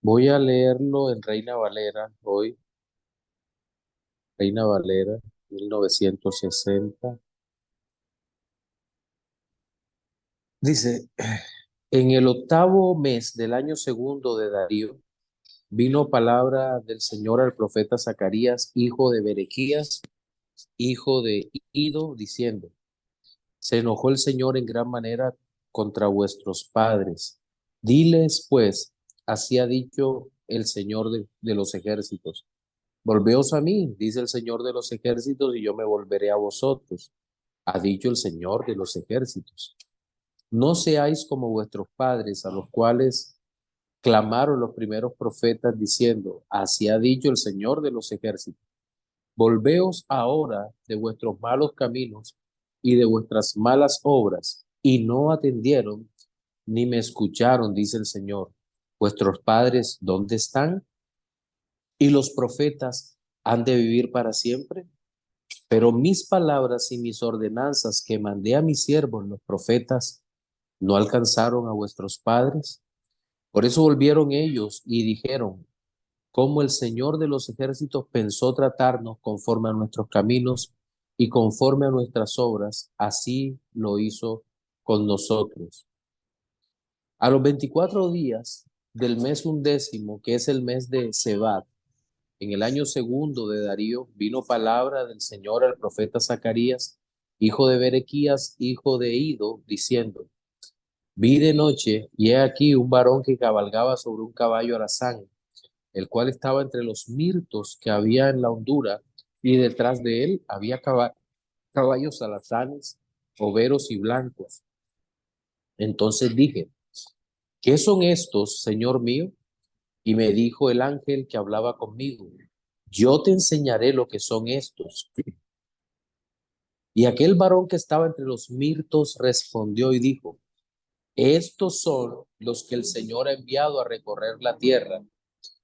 Voy a leerlo en Reina Valera hoy, Reina Valera, 1960. Dice, en el octavo mes del año segundo de Darío, vino palabra del Señor al profeta Zacarías, hijo de Berequías, hijo de Ido, diciendo, se enojó el Señor en gran manera contra vuestros padres. Diles, pues, así ha dicho el Señor de los ejércitos. Volveos a mí, dice el Señor de los ejércitos, y yo me volveré a vosotros, ha dicho el Señor de los ejércitos. No seáis como vuestros padres, a los cuales clamaron los primeros profetas diciendo, así ha dicho el Señor de los ejércitos. Volveos ahora de vuestros malos caminos y de vuestras malas obras, y no atendieron ni me escucharon, dice el Señor. Vuestros padres, ¿dónde están? ¿Y los profetas han de vivir para siempre? Pero mis palabras y mis ordenanzas que mandé a mis siervos, los profetas, no alcanzaron a vuestros padres. Por eso volvieron ellos y dijeron, cómo el Señor de los ejércitos pensó tratarnos conforme a nuestros caminos y conforme a nuestras obras, así lo hizo con nosotros. A los 24 días del mes undécimo, que es el mes de Sebat, en el año segundo de Darío, vino palabra del Señor al profeta Zacarías, hijo de Berequías, hijo de Ido, diciendo, vi de noche, y he aquí un varón que cabalgaba sobre un caballo alazán, el cual estaba entre los mirtos que había en la hondura, y detrás de él había caballos alazanes, overos y blancos. Entonces dije, ¿qué son estos, Señor mío? Y me dijo el ángel que hablaba conmigo, yo te enseñaré lo que son estos. Y aquel varón que estaba entre los mirtos respondió y dijo, estos son los que el Señor ha enviado a recorrer la tierra.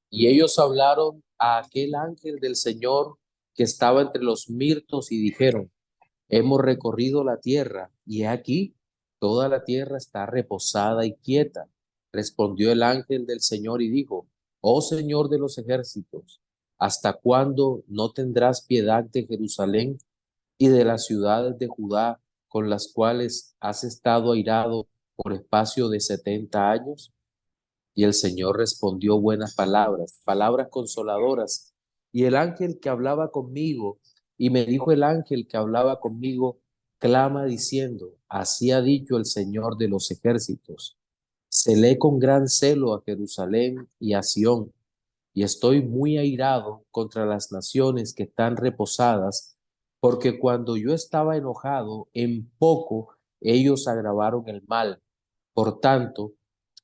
Y ellos hablaron a aquel ángel del Señor que estaba entre los mirtos y dijeron, hemos recorrido la tierra y he aquí, toda la tierra está reposada y quieta. Respondió el ángel del Señor y dijo, oh Señor de los ejércitos, ¿hasta cuándo no tendrás piedad de Jerusalén y de las ciudades de Judá con las cuales has estado airado por espacio de 70 años? Y el Señor respondió buenas palabras, palabras consoladoras. Y el ángel que hablaba conmigo, y me dijo el ángel que hablaba conmigo, clama diciendo, así ha dicho el Señor de los ejércitos. Celé con gran celo a Jerusalén y a Sión, y estoy muy airado contra las naciones que están reposadas, porque cuando yo estaba enojado, en poco ellos agravaron el mal. Por tanto,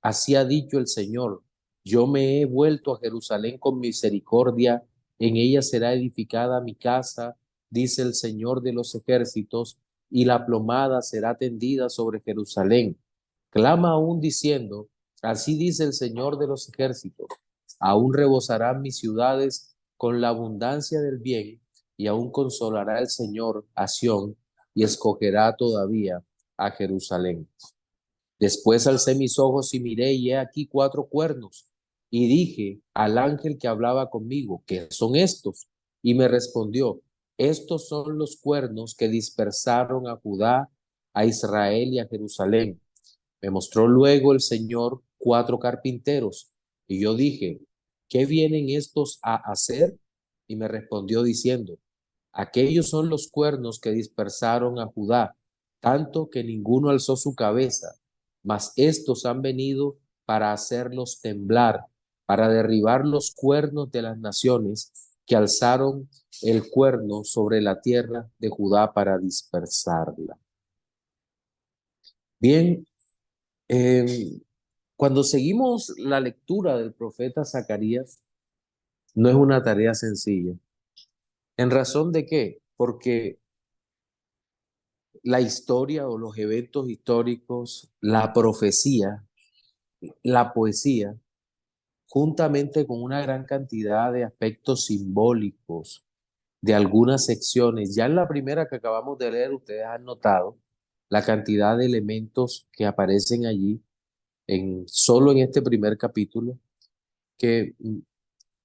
así ha dicho el Señor, yo me he vuelto a Jerusalén con misericordia, en ella será edificada mi casa, dice el Señor de los ejércitos, y la plomada será tendida sobre Jerusalén. Clama aún diciendo, así dice el Señor de los ejércitos, aún rebosarán mis ciudades con la abundancia del bien, y aún consolará el Señor a Sión, y escogerá todavía a Jerusalén. Después alcé mis ojos y miré, y he aquí cuatro cuernos. Y dije al ángel que hablaba conmigo, ¿qué son estos? Y me respondió, estos son los cuernos que dispersaron a Judá, a Israel y a Jerusalén. Me mostró luego el Señor cuatro carpinteros. Y yo dije, ¿qué vienen estos a hacer? Y me respondió diciendo, aquellos son los cuernos que dispersaron a Judá, tanto que ninguno alzó su cabeza, mas estos han venido para hacerlos temblar, para derribar los cuernos de las naciones que alzaron el cuerno sobre la tierra de Judá para dispersarla. Bien, eh, cuando seguimos la lectura del profeta Zacarías, no es una tarea sencilla. ¿En razón de qué? Porque la historia o los eventos históricos, la profecía, la poesía, juntamente con una gran cantidad de aspectos simbólicos de algunas secciones. Ya en la primera que acabamos de leer, ustedes han notado la cantidad de elementos que aparecen allí solo en este primer capítulo, que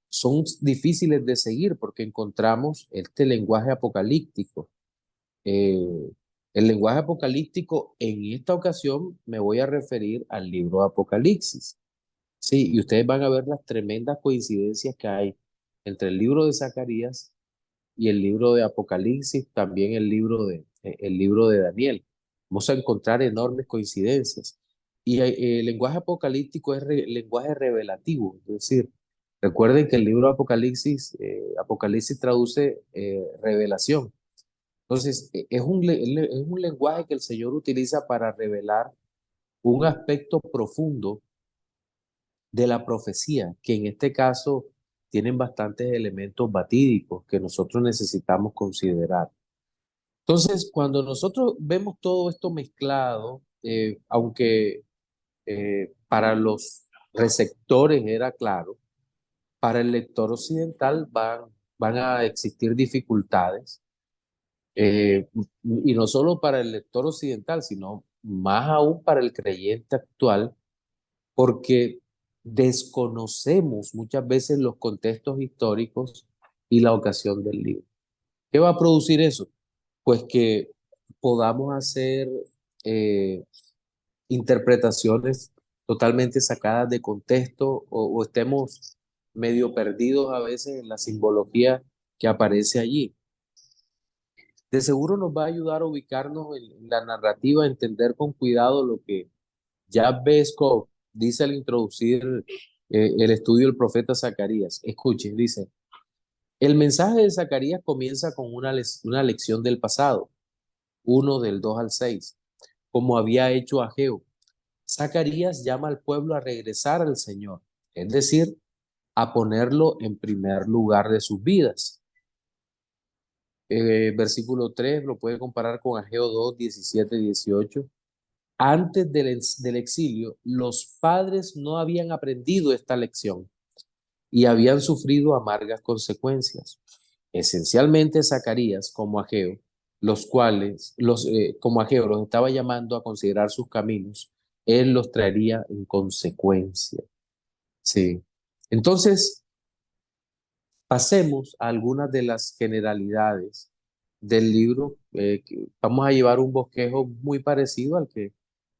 son difíciles de seguir porque encontramos este lenguaje apocalíptico. Eh, el lenguaje apocalíptico, en esta ocasión me voy a referir al libro de Apocalipsis. Sí, y ustedes van a ver las tremendas coincidencias que hay entre el libro de Zacarías y el libro de Apocalipsis, también el libro de Daniel. Vamos a encontrar enormes coincidencias. Y el lenguaje apocalíptico es lenguaje revelativo, es decir, recuerden que el libro de Apocalipsis, Apocalipsis traduce revelación. Entonces, es un lenguaje que el Señor utiliza para revelar un aspecto profundo de la profecía, que en este caso tienen bastantes elementos batídicos que nosotros necesitamos considerar. Entonces, cuando nosotros vemos todo esto mezclado, aunque para los receptores era claro, para el lector occidental van a existir dificultades, y no solo para el lector occidental, sino más aún para el creyente actual, porque desconocemos muchas veces los contextos históricos y la ocasión del libro. ¿Qué va a producir eso? Pues que podamos hacer eh, interpretaciones totalmente sacadas de contexto o estemos medio perdidos a veces en la simbología que aparece allí. De seguro nos va a ayudar a ubicarnos en la narrativa, a entender con cuidado lo que Jabez Scott dice al introducir el estudio del profeta Zacarías. Escuchen, dice, el mensaje de Zacarías comienza con una lección del pasado, 1 del 2 al 6, como había hecho Ageo. Zacarías llama al pueblo a regresar al Señor, es decir, a ponerlo en primer lugar de sus vidas. Versículo 3 lo puede comparar con Ageo 2, 17, 18. Antes del exilio, los padres no habían aprendido esta lección y habían sufrido amargas consecuencias. Esencialmente Zacarías, como Ageo, como Ageo los estaba llamando a considerar sus caminos, él los traería en consecuencia. Sí. Entonces, pasemos a algunas de las generalidades del libro. Vamos a llevar un bosquejo muy parecido al que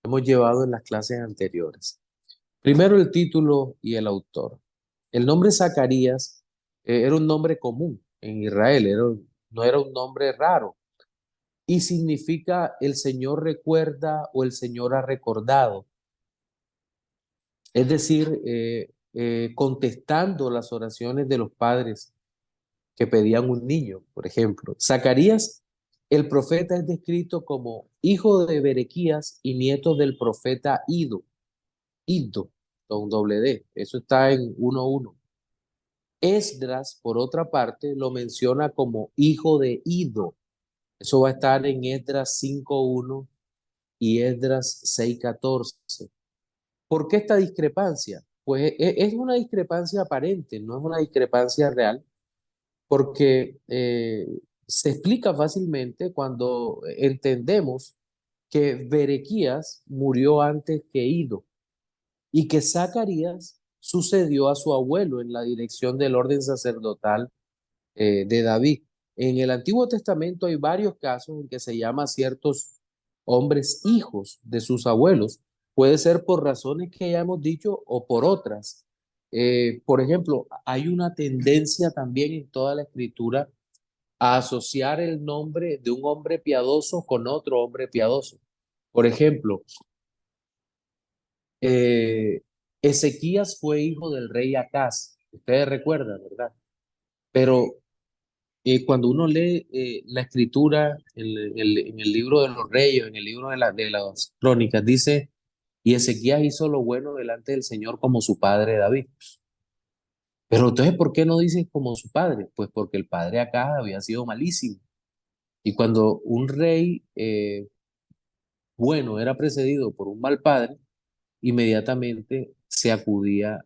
hemos llevado en las clases anteriores. Primero el título y el autor. El nombre Zacarías era un nombre común en Israel, no era un nombre raro y significa el Señor recuerda o el Señor ha recordado. Es decir, contestando las oraciones de los padres que pedían un niño, por ejemplo. Zacarías, el profeta, es descrito como hijo de Berequías y nieto del profeta Iddo, con doble D. Eso está en 1:1. Esdras, por otra parte, lo menciona como hijo de Iddo. Eso va a estar en Esdras 5:1 y Esdras 6:14. ¿Por qué esta discrepancia? Pues es una discrepancia aparente, no es una discrepancia real, porque se explica fácilmente cuando entendemos que Berequías murió antes que Iddo y que Zacarías sucedió a su abuelo en la dirección del orden sacerdotal de David. En el Antiguo Testamento hay varios casos en que se llama a ciertos hombres hijos de sus abuelos. Puede ser por razones que ya hemos dicho o por otras. Por ejemplo, hay una tendencia también en toda la escritura a asociar el nombre de un hombre piadoso con otro hombre piadoso. Por ejemplo, eh, Ezequías fue hijo del rey Acaz. Ustedes recuerdan, ¿verdad? Pero cuando uno lee la escritura en el libro de los reyes, en el libro de las crónicas, dice, y Ezequías hizo lo bueno delante del Señor como su padre David. Pero entonces, ¿por qué no dice como su padre? Pues porque el padre acá había sido malísimo. Y cuando un rey bueno era precedido por un mal padre, inmediatamente se acudía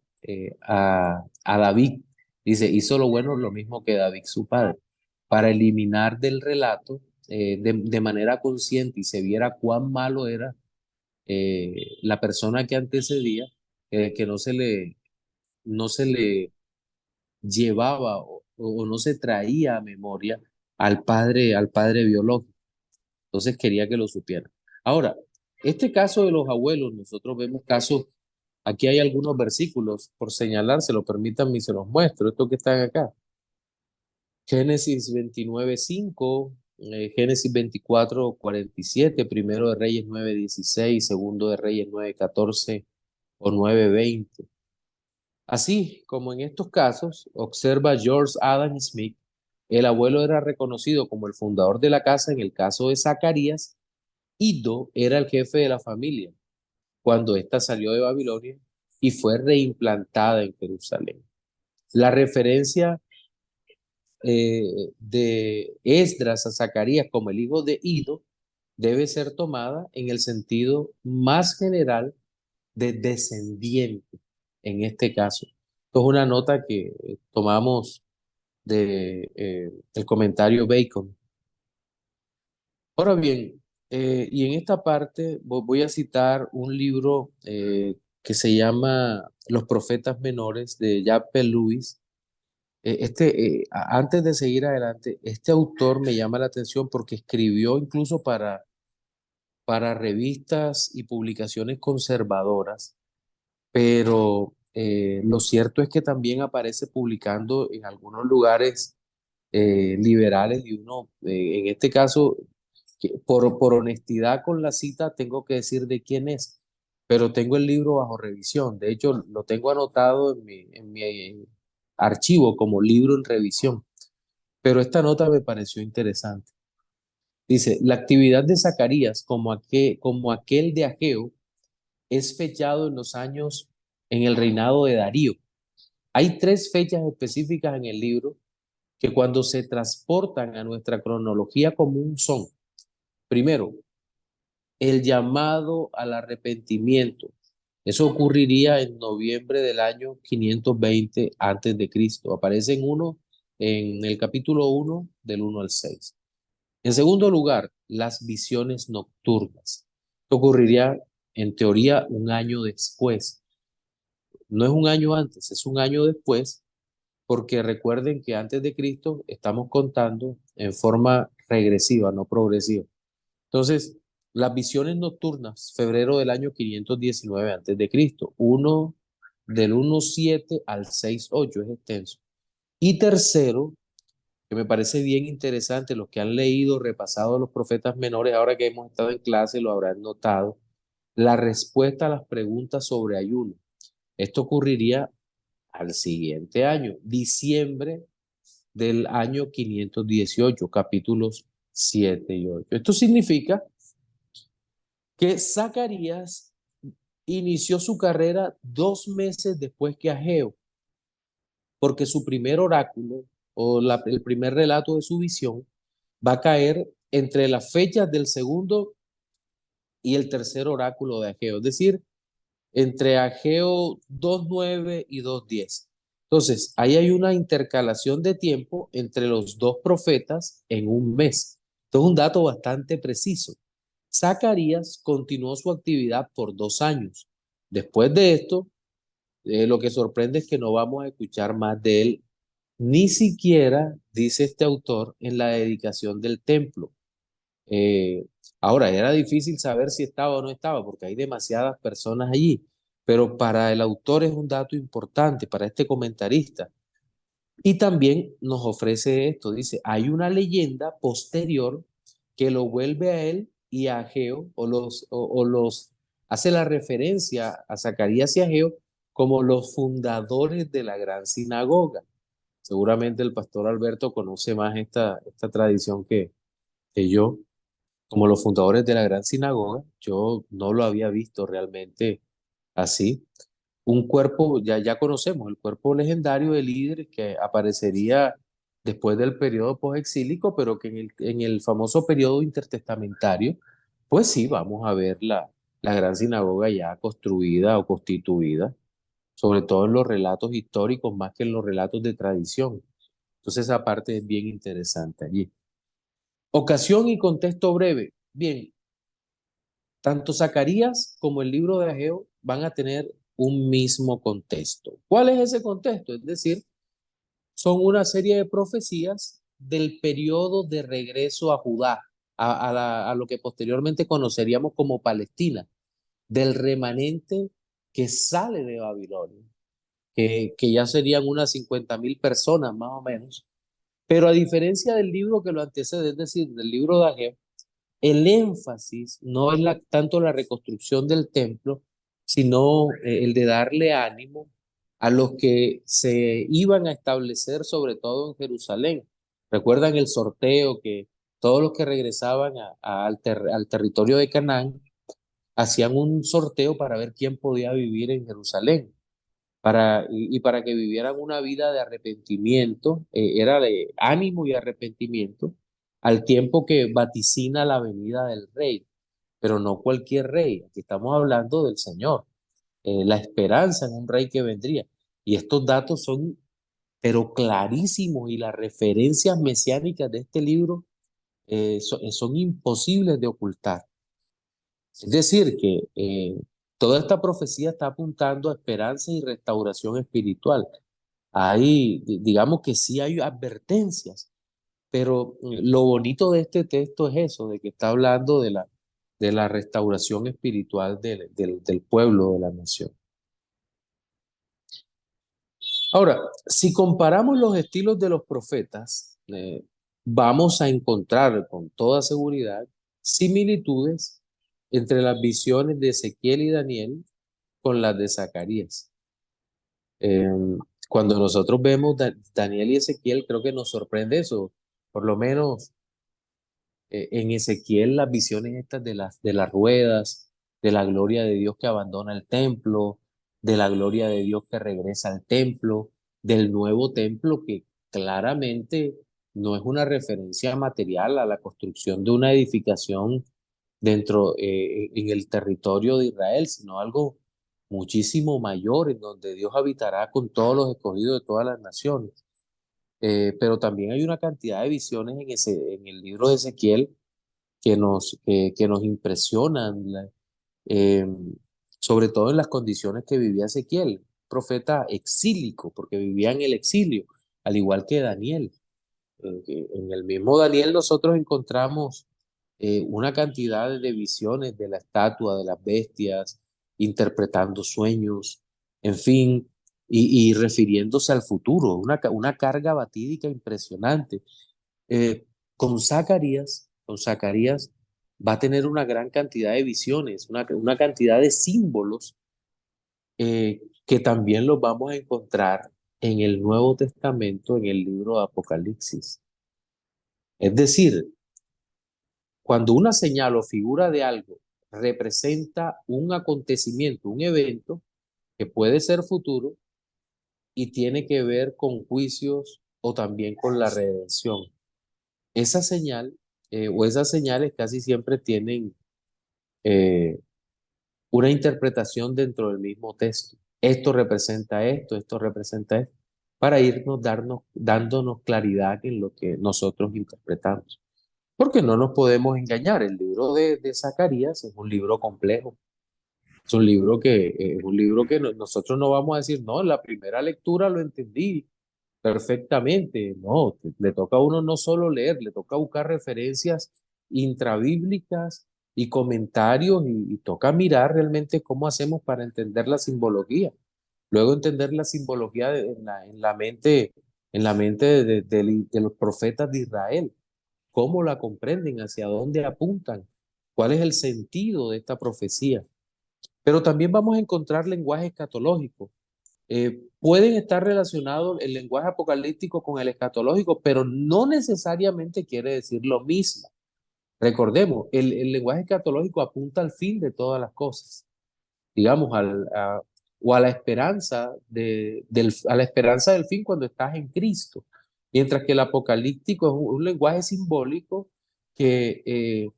a David. Dice, hizo lo bueno lo mismo que David, su padre, para eliminar del relato de manera consciente y se viera cuán malo era la persona que antecedía, que no se le no se le llevaba o no se traía a memoria al padre biológico. Entonces quería que lo supieran. Ahora, este caso de los abuelos, nosotros vemos casos, aquí hay algunos versículos por señalar, se lo permitan y se los muestro, estos que están acá. Génesis 29:5, Génesis 24:47, Primero de Reyes 9:16, Segundo de Reyes 9:14 o 9:20. Así como en estos casos, observa George Adam Smith, el abuelo era reconocido como el fundador de la casa. En el caso de Zacarías, Iddo era el jefe de la familia cuando ésta salió de Babilonia y fue reimplantada en Jerusalén. La referencia de Esdras a Zacarías como el hijo de Ido debe ser tomada en el sentido más general de descendiente en este caso. Esto es una nota que tomamos el comentario Bacon. Ahora bien, y en esta parte voy a citar un libro que se llama Los Profetas Menores de Jappel Lewis. Antes de seguir adelante, este autor me llama la atención porque escribió incluso para revistas y publicaciones conservadoras, pero lo cierto es que también aparece publicando en algunos lugares liberales y uno, en este caso, por honestidad con la cita, tengo que decir de quién es, pero tengo el libro bajo revisión. De hecho, lo tengo anotado en mi archivo como libro en revisión, pero esta nota me pareció interesante. Dice, la actividad de Zacarías como aquel de Ageo es fechado en los años en el reinado de Darío. Hay tres fechas específicas en el libro que cuando se transportan a nuestra cronología común son, primero, el llamado al arrepentimiento. Eso ocurriría en noviembre del año 520 antes de Cristo. Aparece en el capítulo 1 del 1 al 6. En segundo lugar, las visiones nocturnas. Esto ocurriría en teoría un año después. No es un año antes, es un año después, porque recuerden que antes de Cristo estamos contando en forma regresiva, no progresiva. Entonces, las visiones nocturnas, febrero del año 519 antes de Cristo, uno del 1:7 al 6:8 es extenso. Y tercero, que me parece bien interesante, los que han leído, repasado los profetas menores, ahora que hemos estado en clase, lo habrán notado, la respuesta a las preguntas sobre ayuno. Esto ocurriría al siguiente año, diciembre del año 518, capítulos 7 y 8. Esto significa que Zacarías inició su carrera 2 meses después que Ageo, porque su primer oráculo el primer relato de su visión va a caer entre las fechas del segundo y el tercer oráculo de Ageo, es decir, entre Ageo 2:9 y 2:10. Entonces, ahí hay una intercalación de tiempo entre los dos profetas en un mes. Esto es un dato bastante preciso. Zacarías continuó su actividad por 2 años. Después de esto, lo que sorprende es que no vamos a escuchar más de él, ni siquiera, dice este autor, en la dedicación del templo. Eh, Ahora, era difícil saber si estaba o no estaba, porque hay demasiadas personas allí, pero para el autor es un dato importante, para este comentarista. Y también nos ofrece esto, dice, hay una leyenda posterior que lo vuelve a él y a Ageo, o los hace la referencia a Zacarías y Ageo como los fundadores de la gran sinagoga. Seguramente el pastor Alberto conoce más esta tradición que yo, como los fundadores de la gran sinagoga. Yo no lo había visto realmente así. Un cuerpo, ya conocemos, el cuerpo legendario de líderes que aparecería después del periodo posexílico, pero que en el famoso periodo intertestamentario, pues sí, vamos a ver la gran sinagoga ya construida o constituida, sobre todo en los relatos históricos más que en los relatos de tradición. Entonces esa parte es bien interesante allí. Ocasión y contexto breve. Bien, tanto Zacarías como el libro de Ageo van a tener un mismo contexto. ¿Cuál es ese contexto? Es decir, son una serie de profecías del periodo de regreso a Judá, a lo que posteriormente conoceríamos como Palestina, del remanente que sale de Babilonia, que ya serían unas 50.000 personas más o menos. Pero a diferencia del libro que lo antecede, es decir, del libro de Ageo, el énfasis no es tanto la reconstrucción del templo, sino el de darle ánimo a los que se iban a establecer, sobre todo en Jerusalén. Recuerdan el sorteo que todos los que regresaban al territorio de Canaán hacían un sorteo para ver quién podía vivir en Jerusalén y para que vivieran una vida de arrepentimiento, era de ánimo y arrepentimiento, al tiempo que vaticina la venida del rey, pero no cualquier rey, aquí estamos hablando del Señor, la esperanza en un rey que vendría. Y estos datos son, pero clarísimos, y las referencias mesiánicas de este libro son imposibles de ocultar. Es decir, que toda esta profecía está apuntando a esperanza y restauración espiritual. Digamos que sí hay advertencias, pero lo bonito de este texto es eso, de que está hablando de la restauración espiritual del pueblo, de la nación. Ahora, si comparamos los estilos de los profetas, vamos a encontrar con toda seguridad similitudes entre las visiones de Ezequiel y Daniel con las de Zacarías. Eh, Cuando nosotros vemos Daniel y Ezequiel, creo que nos sorprende eso. Por lo menos en Ezequiel las visiones estas de las ruedas, de la gloria de Dios que abandona el templo, de la gloria de Dios que regresa al templo, del nuevo templo que claramente no es una referencia material a la construcción de una edificación dentro en el territorio de Israel, sino algo muchísimo mayor en donde Dios habitará con todos los escogidos de todas las naciones. Pero también hay una cantidad de visiones en el libro de Ezequiel que nos impresionan, eh, sobre todo en las condiciones que vivía Ezequiel, profeta exílico, porque vivía en el exilio, al igual que Daniel. Que en el mismo Daniel nosotros encontramos una cantidad de visiones de la estatua, de las bestias, interpretando sueños, en fin, y refiriéndose al futuro, una carga batídica impresionante. Eh, con Zacarías va a tener una gran cantidad de visiones, una cantidad de símbolos que también los vamos a encontrar en el Nuevo Testamento, en el libro de Apocalipsis. Es decir, cuando una señal o figura de algo representa un acontecimiento, un evento que puede ser futuro y tiene que ver con juicios o también con la redención, esa señal o esas señales casi siempre tienen eh, una interpretación dentro del mismo texto. Esto representa esto, para dándonos claridad en lo que nosotros interpretamos. Porque no nos podemos engañar, el libro de Zacarías es un libro complejo, es un libro que nosotros no vamos a decir, no, en la primera lectura lo entendí perfectamente, no, le toca a uno no solo leer, le toca buscar referencias intrabíblicas y comentarios y toca mirar realmente cómo hacemos para entender la simbología. Luego entender la simbología en la mente de los profetas de Israel, cómo la comprenden, hacia dónde apuntan, cuál es el sentido de esta profecía. Pero también vamos a encontrar lenguaje escatológico. Pueden estar relacionados el lenguaje apocalíptico con el escatológico, pero no necesariamente quiere decir lo mismo. Recordemos, el lenguaje escatológico apunta al fin de todas las cosas, digamos, o a la esperanza a la esperanza del fin cuando estás en Cristo. Mientras que el apocalíptico es un lenguaje simbólico que,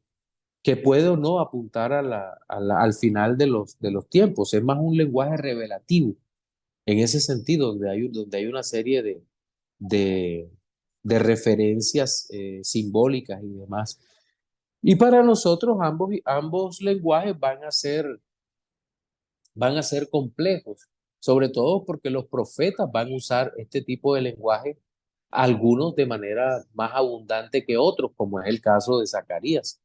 que puede o no apuntar al final de los tiempos. Es más un lenguaje revelativo en ese sentido, donde hay una serie de, de referencias simbólicas y demás. Y para nosotros ambos lenguajes van a ser van a ser complejos, sobre todo porque los profetas van a usar este tipo de lenguaje, algunos de manera más abundante que otros, como es el caso de Zacarías.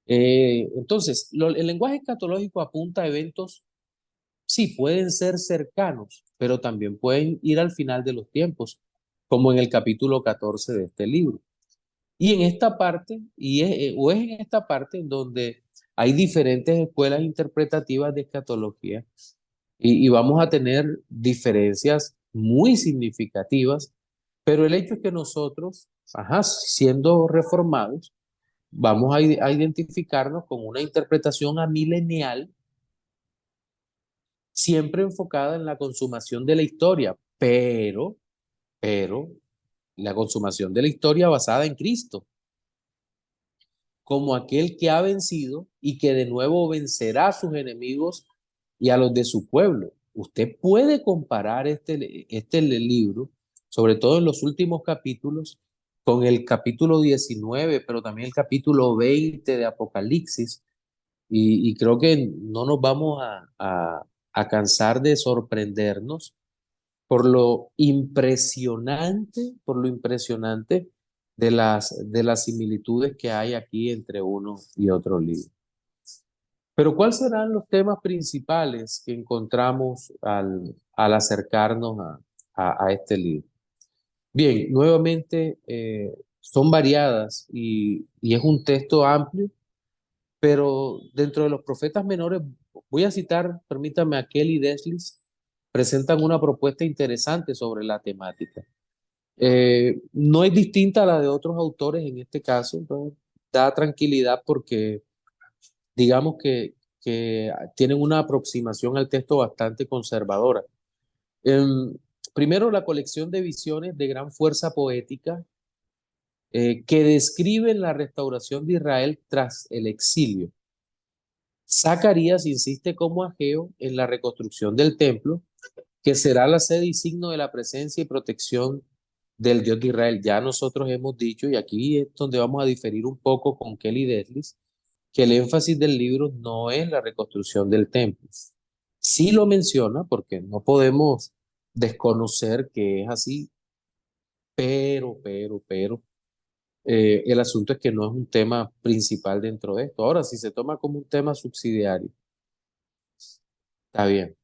Entonces, el lenguaje escatológico apunta a eventos, sí, pueden ser cercanos, pero también pueden ir al final de los tiempos, como en el capítulo 14 de este libro. Y en esta parte, o es en esta parte en donde hay diferentes escuelas interpretativas de escatología y vamos a tener diferencias muy significativas, pero el hecho es que nosotros, ajá, siendo reformados, vamos a identificarnos con una interpretación amilenial, siempre enfocada en la consumación de la historia, pero la consumación de la historia basada en Cristo, como aquel que ha vencido y que de nuevo vencerá a sus enemigos y a los de su pueblo. Usted puede comparar este libro, sobre todo en los últimos capítulos, con el capítulo 19, pero también el capítulo 20 de Apocalipsis, y creo que no nos vamos a cansar de sorprendernos por lo impresionante de las similitudes que hay aquí entre uno y otro libro. Pero ¿cuáles serán los temas principales que encontramos al acercarnos a este libro? Bien, nuevamente son variadas y es un texto amplio, pero dentro de los profetas menores, voy a citar, permítame, a Kelly Deslis, presentan una propuesta interesante sobre la temática. No es distinta a la de otros autores en este caso, ¿no? Da tranquilidad porque digamos que tienen una aproximación al texto bastante conservadora. Em, Primero, la colección de visiones de gran fuerza poética que describen la restauración de Israel tras el exilio. Zacarías insiste como Ageo en la reconstrucción del templo, que será la sede y signo de la presencia y protección del Dios de Israel. Ya nosotros hemos dicho, y aquí es donde vamos a diferir un poco con Kelly Deslis, que el énfasis del libro no es la reconstrucción del templo. Sí lo menciona porque no podemos desconocer que es así, pero, el asunto es que no es un tema principal dentro de esto. Ahora, si se toma como un tema subsidiario, está bien.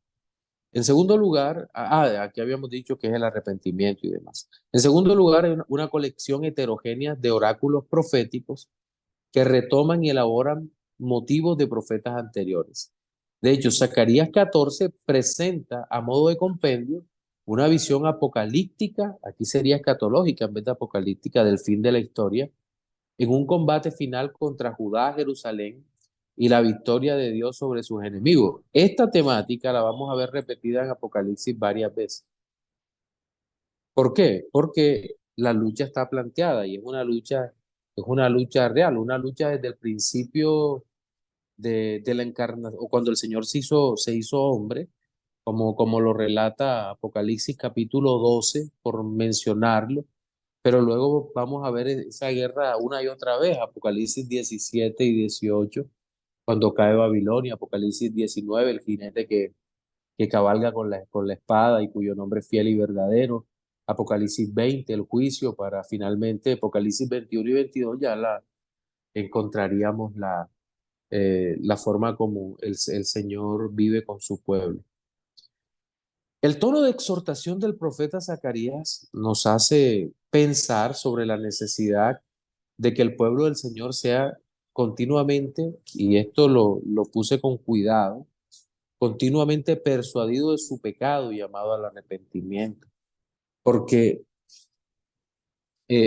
En segundo lugar, aquí habíamos dicho que es el arrepentimiento y demás. En segundo lugar, hay una colección heterogénea de oráculos proféticos que retoman y elaboran motivos de profetas anteriores. De hecho, Zacarías 14 presenta a modo de compendio una visión apocalíptica, aquí sería escatológica en vez de apocalíptica, del fin de la historia, en un combate final contra Judá, Jerusalén y la victoria de Dios sobre sus enemigos. Esta temática la vamos a ver repetida en Apocalipsis varias veces. ¿Por qué? Porque la lucha está planteada y es una lucha real, una lucha desde el principio de la encarnación, o cuando el Señor se hizo hombre, como lo relata Apocalipsis capítulo 12, por mencionarlo, pero luego vamos a ver esa guerra una y otra vez, Apocalipsis 17 y 18, cuando cae Babilonia, Apocalipsis 19, el jinete que cabalga con la espada y cuyo nombre es fiel y verdadero, Apocalipsis 20, el juicio, para finalmente Apocalipsis 21 y 22 ya encontraríamos la forma como el Señor vive con su pueblo. El tono de exhortación del profeta Zacarías nos hace pensar sobre la necesidad de que el pueblo del Señor sea continuamente, y esto lo puse con cuidado, continuamente persuadido de su pecado y llamado al arrepentimiento. Porque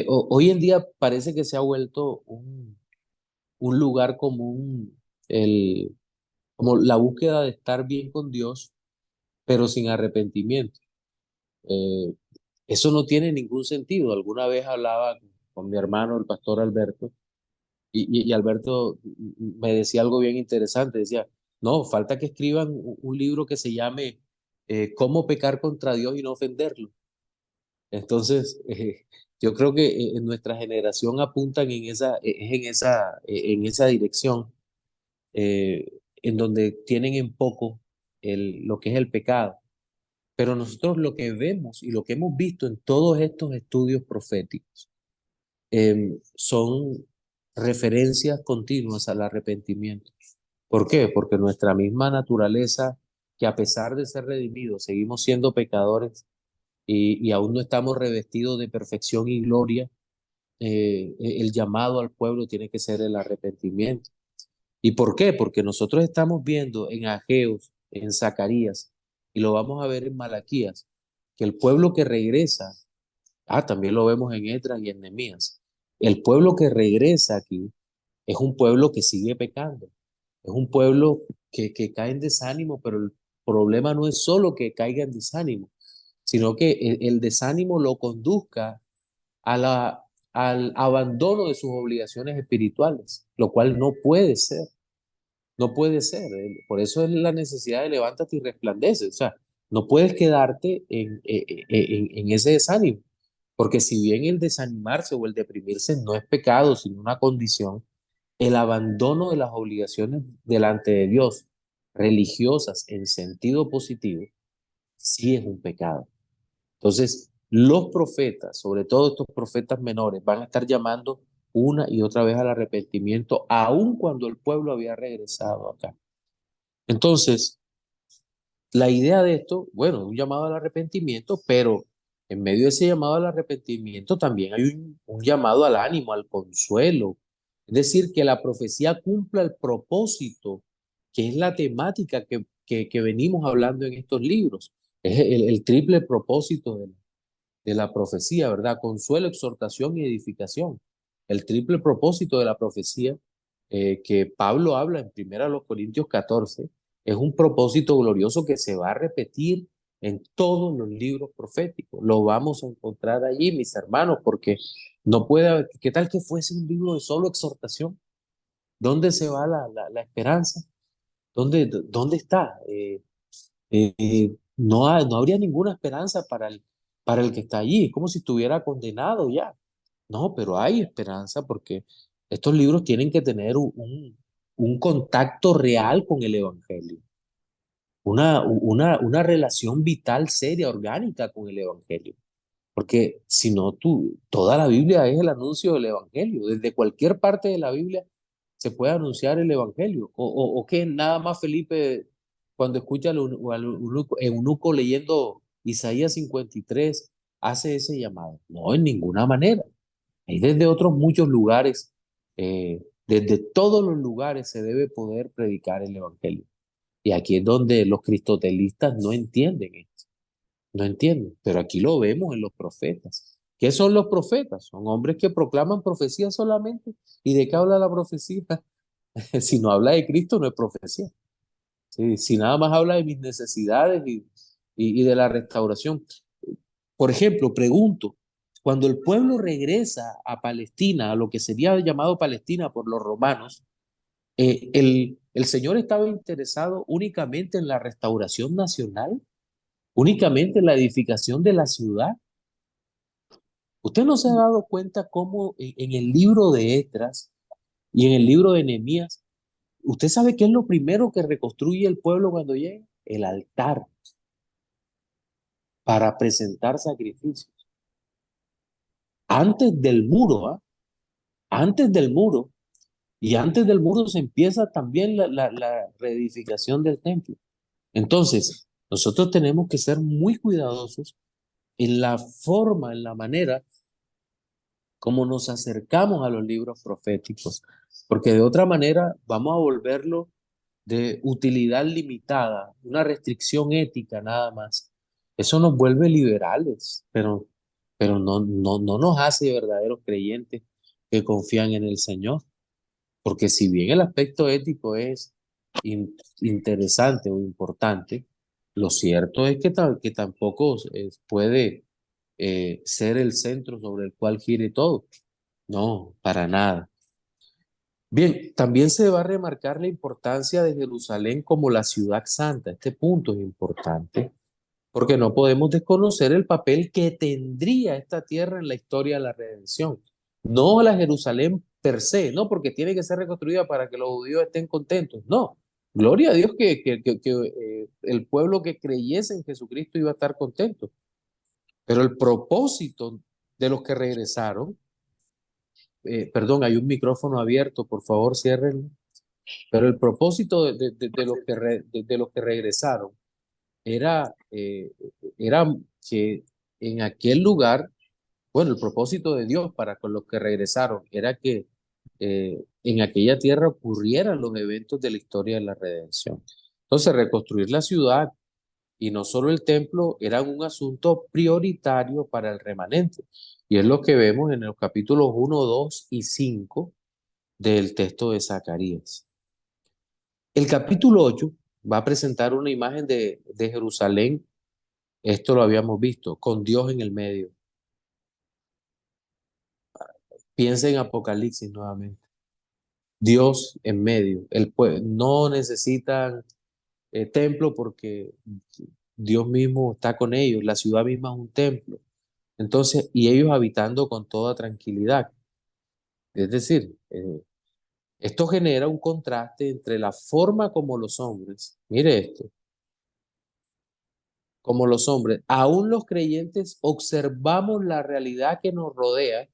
hoy en día parece que se ha vuelto un lugar común, como la búsqueda de estar bien con Dios, pero sin arrepentimiento. Eh, Eso no tiene ningún sentido. Alguna vez hablaba con mi hermano, el pastor Alberto, y Alberto me decía algo bien interesante. Decía, no, falta que escriban un libro que se llame Cómo pecar contra Dios y no ofenderlo. Entonces, yo creo que en nuestra generación apuntan en esa dirección, en donde tienen en poco lo que es el pecado. Pero nosotros lo que vemos y lo que hemos visto en todos estos estudios proféticos son referencias continuas al arrepentimiento. ¿Por qué? Porque nuestra misma naturaleza, que a pesar de ser redimidos, seguimos siendo pecadores y aún no estamos revestidos de perfección y gloria, el llamado al pueblo tiene que ser el arrepentimiento. ¿Y por qué? Porque nosotros estamos viendo en Ageos, en Zacarías, y lo vamos a ver en Malaquías, que el pueblo que regresa, también lo vemos en Esdras y en Nehemías, el pueblo que regresa aquí es un pueblo que sigue pecando, es un pueblo que cae en desánimo, pero el problema no es solo que caiga en desánimo, sino que el desánimo lo conduzca al abandono de sus obligaciones espirituales, lo cual no puede ser. No puede ser. Por eso es la necesidad de levántate y resplandece. O sea, no puedes quedarte en ese desánimo. Porque si bien el desanimarse o el deprimirse no es pecado, sino una condición, el abandono de las obligaciones delante de Dios, religiosas en sentido positivo, sí es un pecado. Entonces, los profetas, sobre todo estos profetas menores, van a estar llamando una y otra vez al arrepentimiento, aun cuando el pueblo había regresado acá. Entonces, la idea de esto, bueno, un llamado al arrepentimiento, pero en medio de ese llamado al arrepentimiento también hay un llamado al ánimo, al consuelo. Es decir, que la profecía cumpla el propósito, que es la temática que venimos hablando en estos libros. Es el triple propósito de la profecía, ¿verdad? Consuelo, exhortación y edificación. El triple propósito de la profecía que Pablo habla en 1 Corintios 14 es un propósito glorioso que se va a repetir en todos los libros proféticos. Lo vamos a encontrar allí, mis hermanos, porque no puede haber, ¿qué tal que fuese un libro de solo exhortación? ¿Dónde se va la esperanza? ¿Dónde está? No habría ninguna esperanza para el que está allí, es como si estuviera condenado ya. No, pero hay esperanza porque estos libros tienen que tener un contacto real con el Evangelio, una relación vital, seria, orgánica con el Evangelio. Porque si no, toda la Biblia es el anuncio del Evangelio. Desde cualquier parte de la Biblia se puede anunciar el Evangelio. O que nada más Felipe, cuando escucha al eunuco leyendo Isaías 53, hace ese llamado. No, en ninguna manera. Hay desde otros muchos lugares, desde todos los lugares se debe poder predicar el Evangelio. Y aquí es donde los cristotelistas no entienden esto. No entiendo, pero aquí lo vemos en los profetas. ¿Qué son los profetas? Son hombres que proclaman profecía solamente. ¿Y de qué habla la profecía? Si no habla de Cristo, no es profecía. ¿Sí? Si nada más habla de mis necesidades y de la restauración. Por ejemplo, pregunto, cuando el pueblo regresa a Palestina, a lo que sería llamado Palestina por los romanos, el Señor estaba interesado únicamente en la restauración nacional, únicamente en la edificación de la ciudad. ¿Usted no se ha dado cuenta cómo en el libro de Esdras y en el libro de Nehemías, usted sabe qué es lo primero que reconstruye el pueblo cuando llega? El altar para presentar sacrificios. Antes del muro, ¿ah? Antes del muro. Y antes del muro se empieza también la reedificación del templo. Entonces, nosotros tenemos que ser muy cuidadosos en la forma, en la manera como nos acercamos a los libros proféticos, porque de otra manera vamos a volverlo de utilidad limitada, una restricción ética nada más. Eso nos vuelve liberales, pero no nos hace verdaderos creyentes que confían en el Señor, porque si bien el aspecto ético es interesante o importante, lo cierto es que tampoco puede ser el centro sobre el cual gire todo. No, para nada. Bien, también se va a remarcar la importancia de Jerusalén como la ciudad santa. Este punto es importante porque no podemos desconocer el papel que tendría esta tierra en la historia de la redención. No la Jerusalén per se, no porque tiene que ser reconstruida para que los judíos estén contentos, no, Gloria a Dios que el pueblo que creyese en Jesucristo iba a estar contento. Pero el propósito de los que regresaron, perdón, hay un micrófono abierto, por favor, ciérrenlo. Pero el propósito de los que regresaron era, era que en aquel lugar, bueno, el propósito de Dios para con los que regresaron era que en aquella tierra ocurrieran los eventos de la historia de la redención. Entonces, reconstruir la ciudad y no solo el templo era un asunto prioritario para el remanente. Y es lo que vemos en los capítulos 1, 2 y 5 del texto de Zacarías. El capítulo 8 va a presentar una imagen de Jerusalén, esto lo habíamos visto, con Dios en el medio. Piensa en Apocalipsis nuevamente. Dios en medio. No necesitan templo porque Dios mismo está con ellos. La ciudad misma es un templo. Entonces, y ellos habitando con toda tranquilidad. Es decir, esto genera un contraste entre la forma como los hombres, mire esto, como los hombres, aún los creyentes observamos la realidad que nos rodea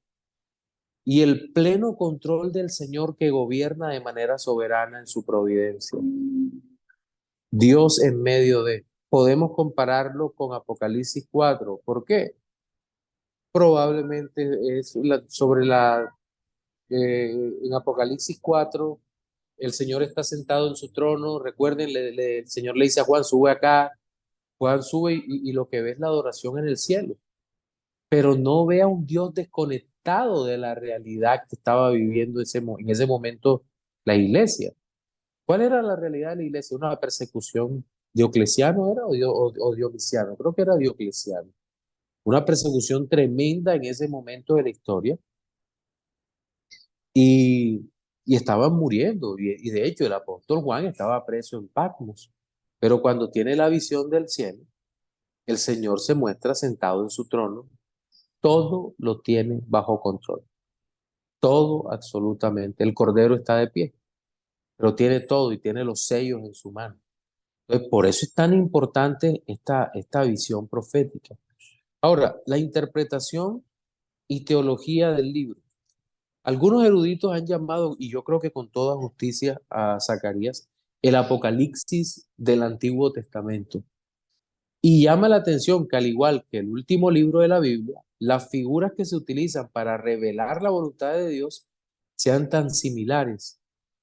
y el pleno control del Señor que gobierna de manera soberana en su providencia. Dios en medio de. Podemos compararlo con Apocalipsis 4. ¿Por qué? Probablemente es en Apocalipsis 4 el Señor está sentado en su trono. Recuerden, el Señor le dice a Juan, sube acá. Juan sube y lo que ve es la adoración en el cielo, pero no ve a un Dios desconectado de la realidad que estaba viviendo en ese momento la iglesia. ¿Cuál era la realidad de la iglesia? ¿Una persecución? ¿Diocleciano era o Dionisiano? Creo que era Diocleciano. Una persecución tremenda en ese momento de la historia y, y estaban muriendo. Y de hecho el apóstol Juan estaba preso en Patmos, pero cuando tiene la visión del cielo, el Señor se muestra sentado en su trono, todo lo tiene bajo control, todo absolutamente. El Cordero está de pie, pero tiene todo y tiene los sellos en su mano. Entonces, por eso es tan importante esta visión profética. Ahora, la interpretación y teología del libro. Algunos eruditos han llamado, y yo creo que con toda justicia, a Zacarías el Apocalipsis del Antiguo Testamento. Y llama la atención que al igual que el último libro de la Biblia, las figuras que se utilizan para revelar la voluntad de Dios sean tan similares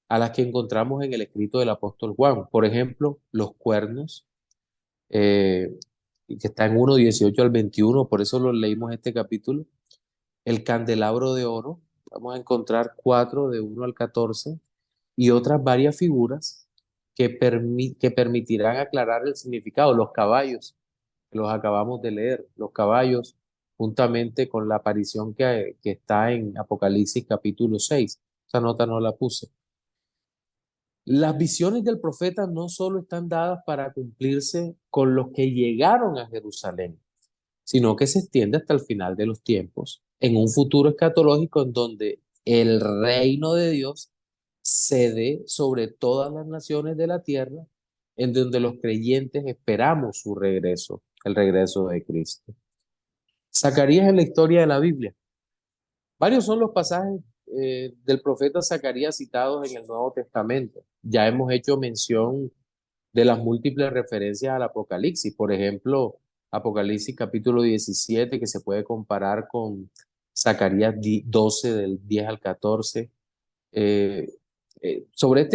a las que encontramos en el escrito del apóstol Juan. Por ejemplo, los cuernos, eh, que está en 1:18 al 21, por eso lo leímos este capítulo. El candelabro de oro, vamos a encontrar 4 de 1 al 14 y otras varias figuras que permitirán aclarar el significado. Los caballos, que los acabamos de leer, los caballos, juntamente con la aparición que está en Apocalipsis capítulo 6. Esa nota no la puse. Las visiones del profeta no solo están dadas para cumplirse con los que llegaron a Jerusalén, sino que se extiende hasta el final de los tiempos, en un futuro escatológico en donde el reino de Dios se dé sobre todas las naciones de la tierra, en donde los creyentes esperamos su regreso, el regreso de Cristo. Zacarías en la historia de la Biblia. Varios son los pasajes del profeta Zacarías citados en el Nuevo Testamento. Ya hemos hecho mención de las múltiples referencias al Apocalipsis. Por ejemplo, Apocalipsis capítulo 17, que se puede comparar con Zacarías 12 del 10 al 14. Eh, sobre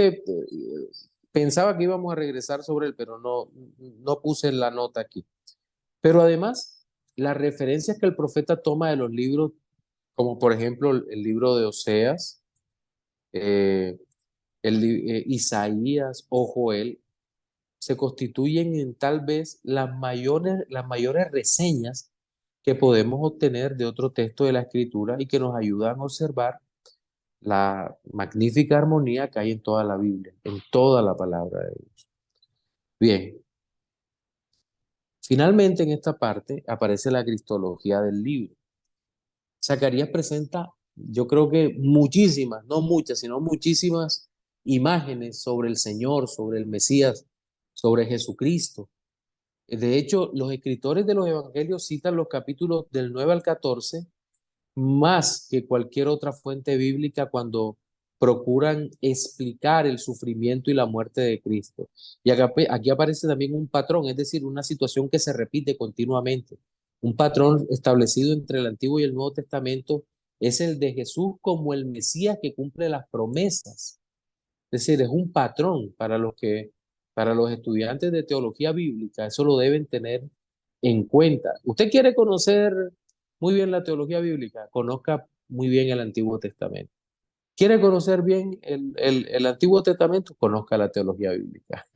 pensaba que íbamos a regresar sobre él, pero no puse la nota aquí. Pero además, las referencias que el profeta toma de los libros, como por ejemplo el libro de Oseas, eh, Isaías o Joel, se constituyen en tal vez las mayores reseñas que podemos obtener de otro texto de la Escritura y que nos ayudan a observar la magnífica armonía que hay en toda la Biblia, en toda la palabra de Dios. Bien, finalmente en esta parte aparece la cristología del libro. Zacarías presenta, yo creo que muchísimas, no muchas, sino muchísimas imágenes sobre el Señor, sobre el Mesías, sobre Jesucristo. De hecho, los escritores de los evangelios citan los capítulos del 9 al 14 más que cualquier otra fuente bíblica cuando procuran explicar el sufrimiento y la muerte de Cristo. Y aquí aparece también un patrón, es decir, una situación que se repite continuamente. Un patrón establecido entre el Antiguo y el Nuevo Testamento es el de Jesús como el Mesías que cumple las promesas. Es decir, es un patrón para los estudiantes de teología bíblica, eso lo deben tener en cuenta. ¿Usted quiere conocer muy bien la teología bíblica? Conozca muy bien el Antiguo Testamento. ¿Quiere conocer bien el Antiguo Testamento? Conozca la teología bíblica.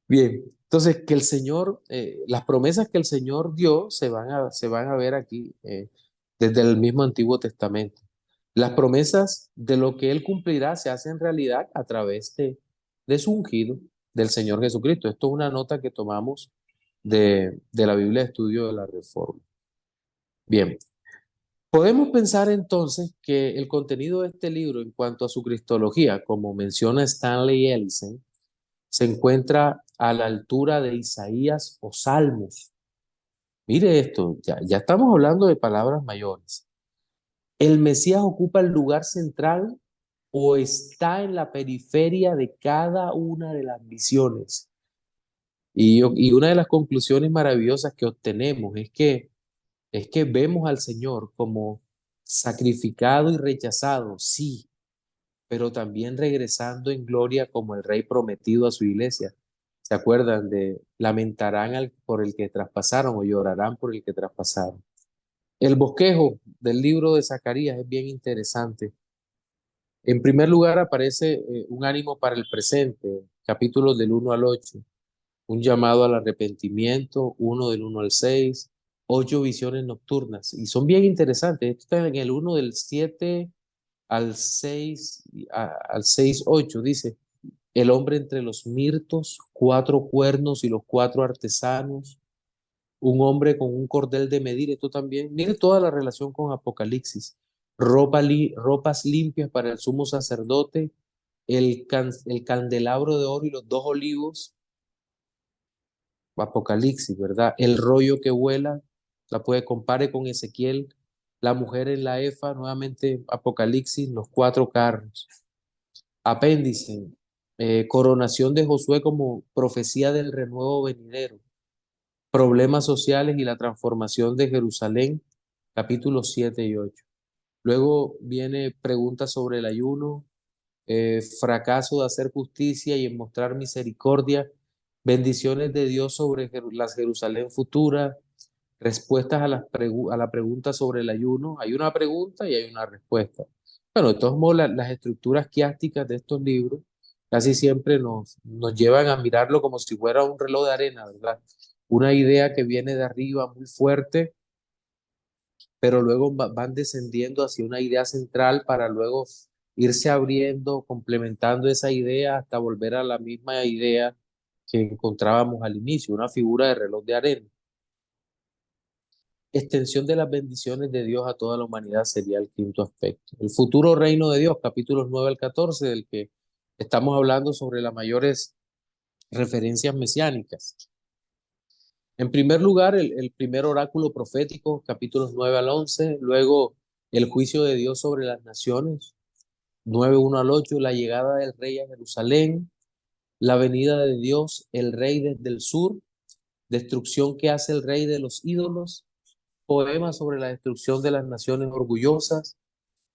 Bien, entonces que el Señor, las promesas que el Señor dio se van a ver aquí desde el mismo Antiguo Testamento. Las promesas de lo que Él cumplirá se hacen realidad a través de su ungido, del Señor Jesucristo. Esto es una nota que tomamos de la Biblia de Estudio de la Reforma. Bien, podemos pensar entonces que el contenido de este libro en cuanto a su cristología, como menciona Stanley Ellison, se encuentra a la altura de Isaías o Salmos. Mire esto, ya estamos hablando de palabras mayores. ¿El Mesías ocupa el lugar central o está en la periferia de cada una de las visiones? Y una de las conclusiones maravillosas que obtenemos es que vemos al Señor como sacrificado y rechazado, sí, pero también regresando en gloria como el Rey prometido a su iglesia. ¿Se acuerdan de lamentarán por el que traspasaron o llorarán por el que traspasaron? El bosquejo del libro de Zacarías es bien interesante. En primer lugar aparece un ánimo para el presente, capítulos del 1 al 8, un llamado al arrepentimiento, uno del 1 al 6, 8 visiones nocturnas, y son bien interesantes. Esto está en el 1 del 7 al 6, al 6 8 dice, el hombre entre los mirtos, 4 cuernos y los 4 artesanos, un hombre con un cordel de medir, esto también, mire toda la relación con Apocalipsis, ropas limpias para el sumo sacerdote, el candelabro de oro y los 2 olivos, Apocalipsis, ¿verdad? El rollo que vuela, la puede compare con Ezequiel, la mujer en la efa, nuevamente Apocalipsis, los 4 carros. Apéndice, coronación de Josué como profecía del renuevo venidero, problemas sociales y la transformación de Jerusalén, capítulos 7 y 8. Luego viene preguntas sobre el ayuno, fracaso de hacer justicia y en mostrar misericordia, bendiciones de Dios sobre la Jerusalén futura, respuestas a a la pregunta sobre el ayuno. Hay una pregunta y hay una respuesta. Bueno, de todos modos, las estructuras quiásticas de estos libros casi siempre nos llevan a mirarlo como si fuera un reloj de arena, ¿verdad? Una idea que viene de arriba muy fuerte, pero luego van descendiendo hacia una idea central para luego irse abriendo, complementando esa idea hasta volver a la misma idea que encontrábamos al inicio, una figura de reloj de arena. Extensión de las bendiciones de Dios a toda la humanidad sería el quinto aspecto. El futuro reino de Dios, capítulos 9 al 14, del que estamos hablando sobre las mayores referencias mesiánicas. En primer lugar, el primer oráculo profético, capítulos 9 al 11, luego el juicio de Dios sobre las naciones, 9 1 al 8, la llegada del rey a Jerusalén, la venida de Dios, el rey desde el sur, destrucción que hace el rey de los ídolos, poema sobre la destrucción de las naciones orgullosas,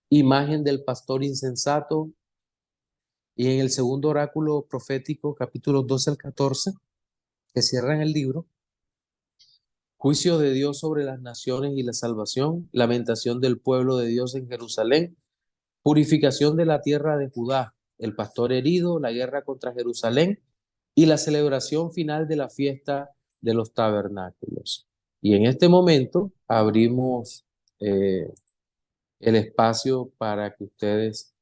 imagen del pastor insensato, y en el segundo oráculo profético, capítulos 12 al 14, que cierran el libro, juicio de Dios sobre las naciones y la salvación, lamentación del pueblo de Dios en Jerusalén, purificación de la tierra de Judá, el pastor herido, la guerra contra Jerusalén y la celebración final de la fiesta de los tabernáculos. Y en este momento abrimos el espacio para que ustedes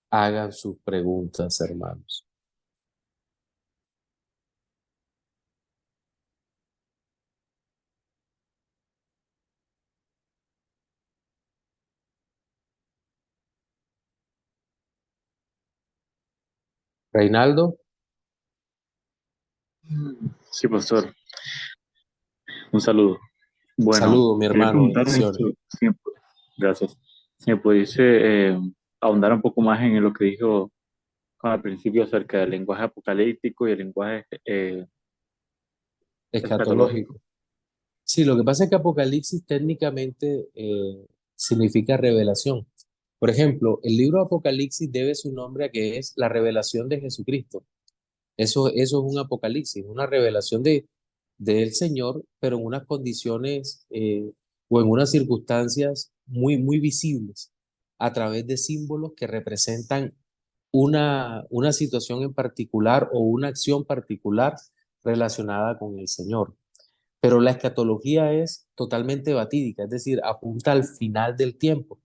hagan sus preguntas, hermanos. Reinaldo, Sí, pastor, un saludo. Bueno, saludo, mi quería hermano, preguntarle bendiciones. esto, gracias, si me pudiese ahondar un poco más en lo que dijo al principio acerca del lenguaje apocalíptico y el lenguaje escatológico. Escatológico. Sí, lo que pasa es que Apocalipsis técnicamente significa revelación. Por ejemplo, el libro Apocalipsis debe su nombre a que es la revelación de Jesucristo. Eso es un Apocalipsis, una revelación del Señor, pero en unas condiciones o en unas circunstancias muy visibles, a través de símbolos que representan una situación en particular o una acción particular relacionada con el Señor. Pero la escatología es totalmente batídica, es decir, apunta al final del tiempo,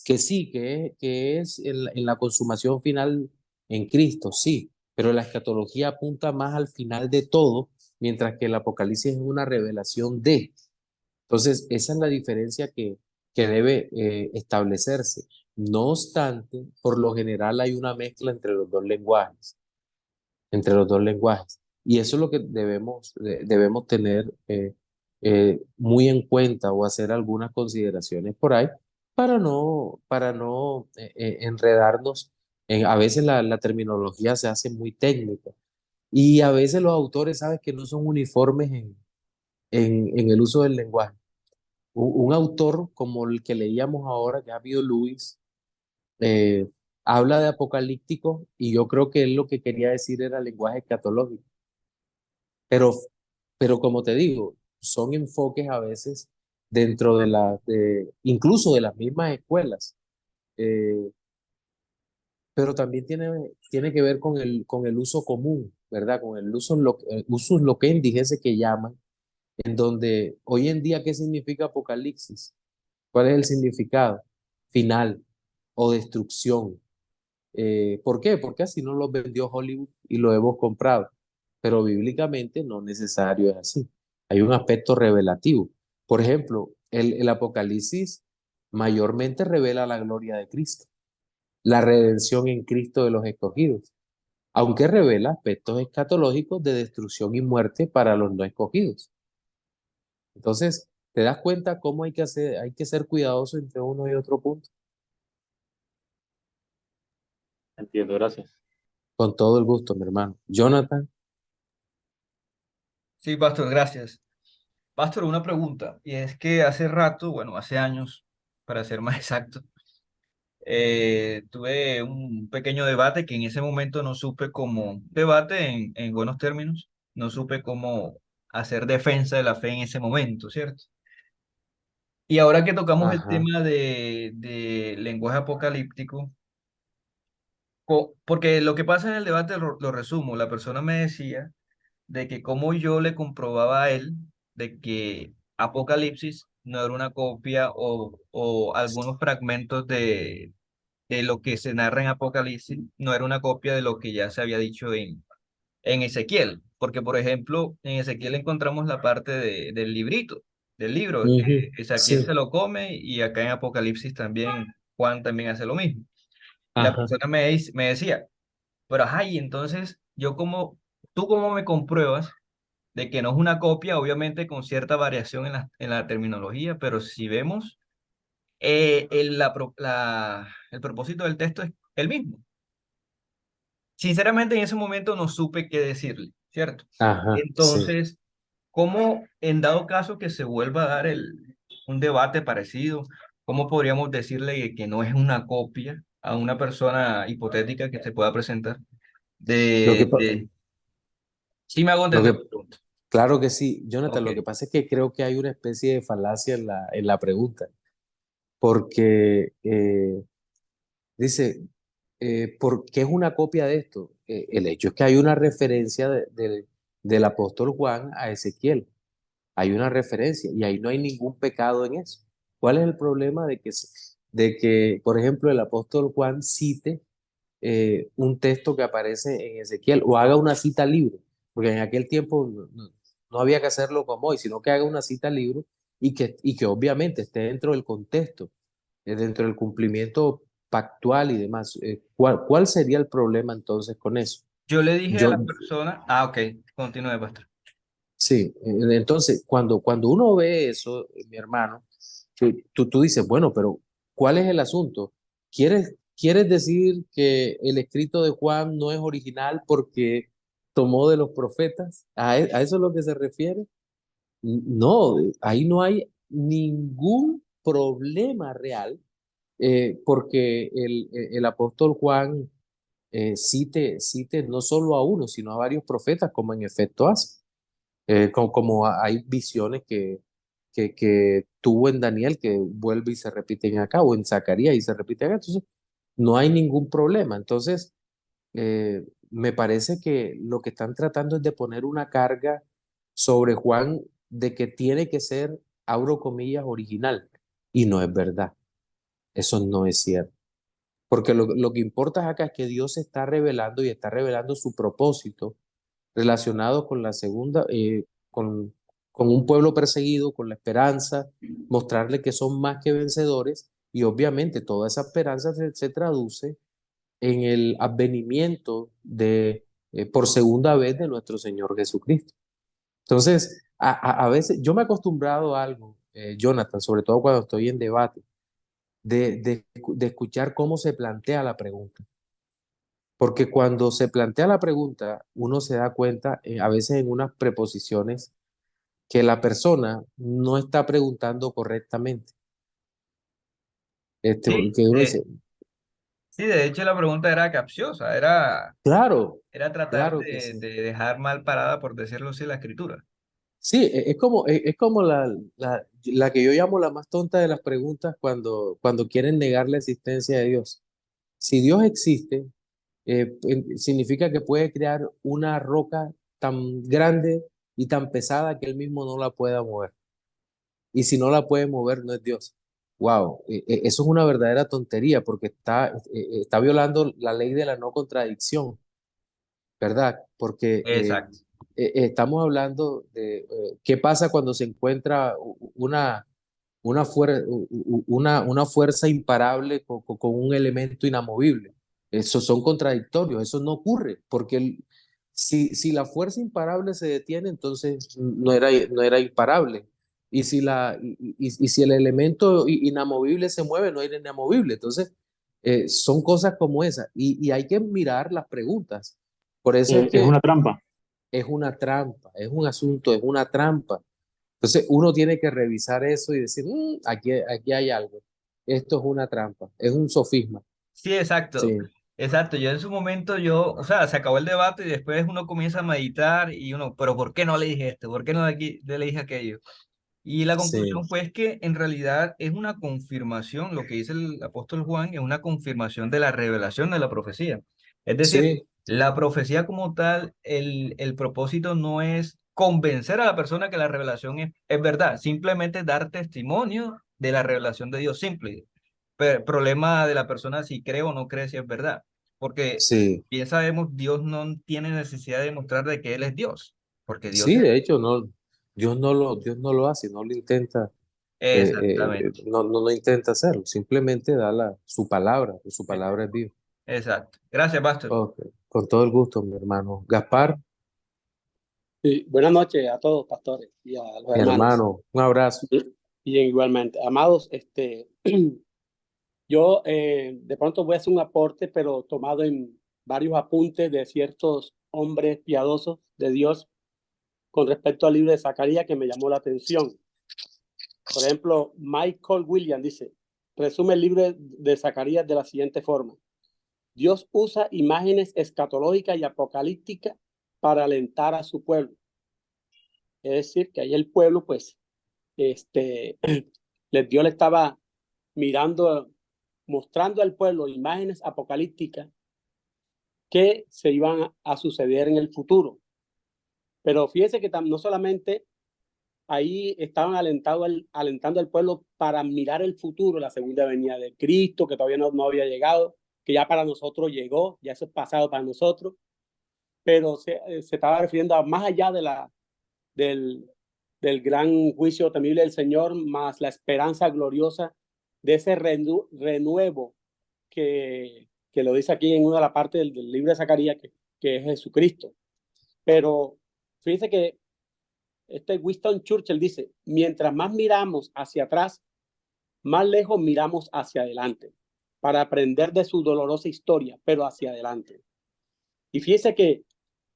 que sí, que es en la consumación final en Cristo, sí, pero la escatología apunta más al final de todo, mientras que el Apocalipsis es una revelación de. Entonces, esa es la diferencia que debe establecerse. No obstante, por lo general hay una mezcla entre los dos lenguajes. Y eso es lo que debemos tener muy en cuenta o hacer algunas consideraciones por ahí para no enredarnos. A veces la terminología se hace muy técnica y a veces los autores, sabes, que no son uniformes en el uso del lenguaje. Un autor como el que leíamos ahora, Gabio Luis, eh, habla de apocalíptico y yo creo que él lo que quería decir era lenguaje escatológico. Pero, pero como te digo, son enfoques a veces dentro incluso de las mismas escuelas, eh, pero también tiene que ver con el uso común, ¿verdad? Con el usus loquendi, ese que llaman, en donde hoy en día, ¿qué significa apocalipsis? ¿Cuál es el significado? Final o destrucción. ¿Por qué? Porque así nos lo vendió Hollywood y lo hemos comprado. Pero bíblicamente no necesario es así. Hay un aspecto revelativo. Por ejemplo, el Apocalipsis mayormente revela la gloria de Cristo, la redención en Cristo de los escogidos, aunque revela aspectos escatológicos de destrucción y muerte para los no escogidos. Entonces, ¿te das cuenta cómo hay que ser cuidadoso entre uno y otro punto? Entiendo, gracias. Con todo el gusto, mi hermano. Jonathan, Sí, Pastor, gracias. Pastor, una pregunta, y es que hace rato, bueno, hace años, para ser más exacto, tuve un pequeño debate que en ese momento no supe cómo, debate en buenos términos, no supe cómo hacer defensa de la fe en ese momento, ¿cierto? Y ahora que tocamos el ajá, tema de lenguaje apocalíptico, porque lo que pasa en el debate lo resumo, la persona me decía de que como yo le comprobaba a él de que Apocalipsis no era una copia o algunos fragmentos de lo que se narra en Apocalipsis no era una copia de lo que ya se había dicho en Ezequiel. Porque, por ejemplo, en Ezequiel encontramos la parte del librito, del libro, que ujú, Ezequiel se sí, lo come y acá en Apocalipsis también Juan también hace lo mismo. Y la ajá. persona me decía, pero ajá, y entonces ¿tú cómo me compruebas de que no es una copia, obviamente con cierta variación en la terminología, pero si vemos, el propósito del texto es el mismo? Sinceramente, en ese momento no supe qué decirle, ¿cierto? Ajá, sí. Entonces, ¿cómo en dado caso que se vuelva a dar un debate parecido, cómo podríamos decirle que no es una copia a una persona hipotética que se pueda presentar? Lo que, De, pa- de... Sí me hago lo entender que, la pregunta. claro que sí, Jonathan, Ok. lo que pasa es que creo que hay una especie de falacia en la pregunta, porque dice, ¿por qué es una copia de esto? El hecho es que hay una referencia del apóstol Juan a Ezequiel, hay una referencia y ahí no hay ningún pecado en eso. ¿Cuál es el problema de que, por ejemplo, el apóstol Juan cite un texto que aparece en Ezequiel o haga una cita libre, porque en aquel tiempo no había que hacerlo como hoy, sino que haga una cita libre y que obviamente esté dentro del contexto, dentro del cumplimiento pactual y demás. ¿Cuál sería el problema entonces con eso? Yo le dije a Yo, la persona, ok, continúe, pastor. sí, entonces cuando uno ve eso, mi hermano, tú dices, bueno, pero ¿cuál es el asunto? ¿Quieres decir que el escrito de Juan no es original porque tomó de los profetas? ¿A eso es lo que se refiere? No, ahí no hay ningún problema real, porque el apóstol Juan cite no solo a uno, sino a varios profetas, como en efecto hace. Como hay visiones que tuvo en Daniel que vuelve y se repiten acá, o en Zacarías y se repiten acá. Entonces, no hay ningún problema. Entonces, me parece que lo que están tratando es de poner una carga sobre Juan de que tiene que ser, abro comillas, original. Y no es verdad. Eso no es cierto. Porque lo que importa acá es que Dios se está revelando y está revelando su propósito relacionado con la segunda, con un pueblo perseguido, con la esperanza, mostrarle que son más que vencedores y obviamente toda esa esperanza se traduce en el advenimiento por segunda vez de nuestro Señor Jesucristo. Entonces, a veces yo me he acostumbrado a algo, Jonathan, sobre todo cuando estoy en debate, de escuchar cómo se plantea la pregunta. Porque cuando se plantea la pregunta, uno se da cuenta, a veces en unas preposiciones, que la persona no está preguntando correctamente. Sí, Que uno dice, sí, de hecho la pregunta era capciosa, era tratar claro que sí. de dejar mal parada, por decirlo así, la escritura. Sí, es como la que yo llamo la más tonta de las preguntas cuando quieren negar la existencia de Dios. Si Dios existe, significa que puede crear una roca tan grande y tan pesada que él mismo no la pueda mover. Y si no la puede mover, no es Dios. Wow, eso es una verdadera tontería porque está violando la ley de la no contradicción, ¿verdad? Porque Exacto. estamos hablando de qué pasa cuando se encuentra una fuerza imparable con un elemento inamovible. Esos son contradictorios, eso no ocurre, porque si la fuerza imparable se detiene, entonces no era imparable. Y si el elemento inamovible se mueve, no era inamovible. Entonces, son cosas como esas. Y hay que mirar las preguntas. Por eso es Es que una trampa. es una trampa, es un asunto, es una trampa. Entonces uno tiene que revisar eso y decir, aquí hay algo. Esto es una trampa, es un sofisma. Sí, exacto. Sí, Exacto. Yo en su momento, o sea, se acabó el debate y después uno comienza a meditar y uno, pero ¿por qué no le dije esto? ¿Por qué no le dije aquello? Y la sí, conclusión fue es que en realidad es una confirmación, lo que dice el apóstol Juan es una confirmación de la revelación de la profecía. Es decir, sí, la profecía como tal, el propósito no es convencer a la persona que la revelación es verdad, simplemente dar testimonio de la revelación de Dios simple. Problema de la persona si cree o no cree si es verdad. Porque sí. bien sabemos, Dios no tiene necesidad de demostrar de que Él es Dios, porque Dios Sí, es... de hecho, no, Dios no lo hace, no lo intenta, Exactamente. no intenta hacerlo, simplemente da su palabra, y su palabra es viva. Exacto. Gracias, Pastor. Ok, con todo el gusto, mi hermano. Gaspar, Sí, buenas noches a todos, pastores, y a los mi hermanos. hermano, un abrazo. Y igualmente, amados, yo de pronto voy a hacer un aporte, pero tomado en varios apuntes de ciertos hombres piadosos de Dios con respecto al libro de Zacarías que me llamó la atención. Por ejemplo, Michael Williams dice, resume el libro de Zacarías de la siguiente forma. Dios usa imágenes escatológicas y apocalípticas para alentar a su pueblo. Es decir, que ahí el pueblo, pues, Dios le estaba mirando, mostrando al pueblo imágenes apocalípticas que se iban a suceder en el futuro. Pero fíjense que no solamente ahí estaban alentando al pueblo para mirar el futuro, la segunda venida de Cristo, que todavía no había llegado, que ya para nosotros llegó, ya eso es pasado para nosotros, pero se estaba refiriendo a más allá del, del gran juicio temible del Señor, más la esperanza gloriosa de ese renuevo que lo dice aquí en una de las partes del libro de Zacarías, que es Jesucristo. Pero fíjense que Winston Churchill dice, mientras más miramos hacia atrás, más lejos miramos hacia adelante, para aprender de su dolorosa historia, pero hacia adelante. Y fíjese que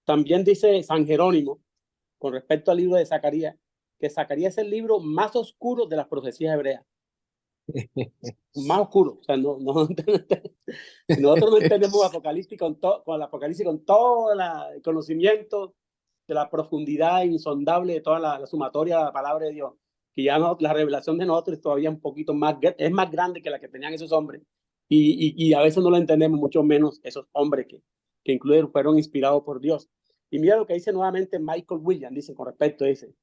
también dice San Jerónimo, con respecto al libro de Zacarías, que Zacarías es el libro más oscuro de las profecías hebreas. Más oscuro. O sea, nosotros no entendemos Apocalipsis con el Apocalipsis con todo el conocimiento de la profundidad insondable de toda la sumatoria de la palabra de Dios, que ya la revelación de nosotros es todavía un poquito más, es más grande que la que tenían esos hombres, y a veces no lo entendemos, mucho menos esos hombres que incluso fueron inspirados por Dios. Y mira lo que dice nuevamente Michael Williams, dice con respecto a ese.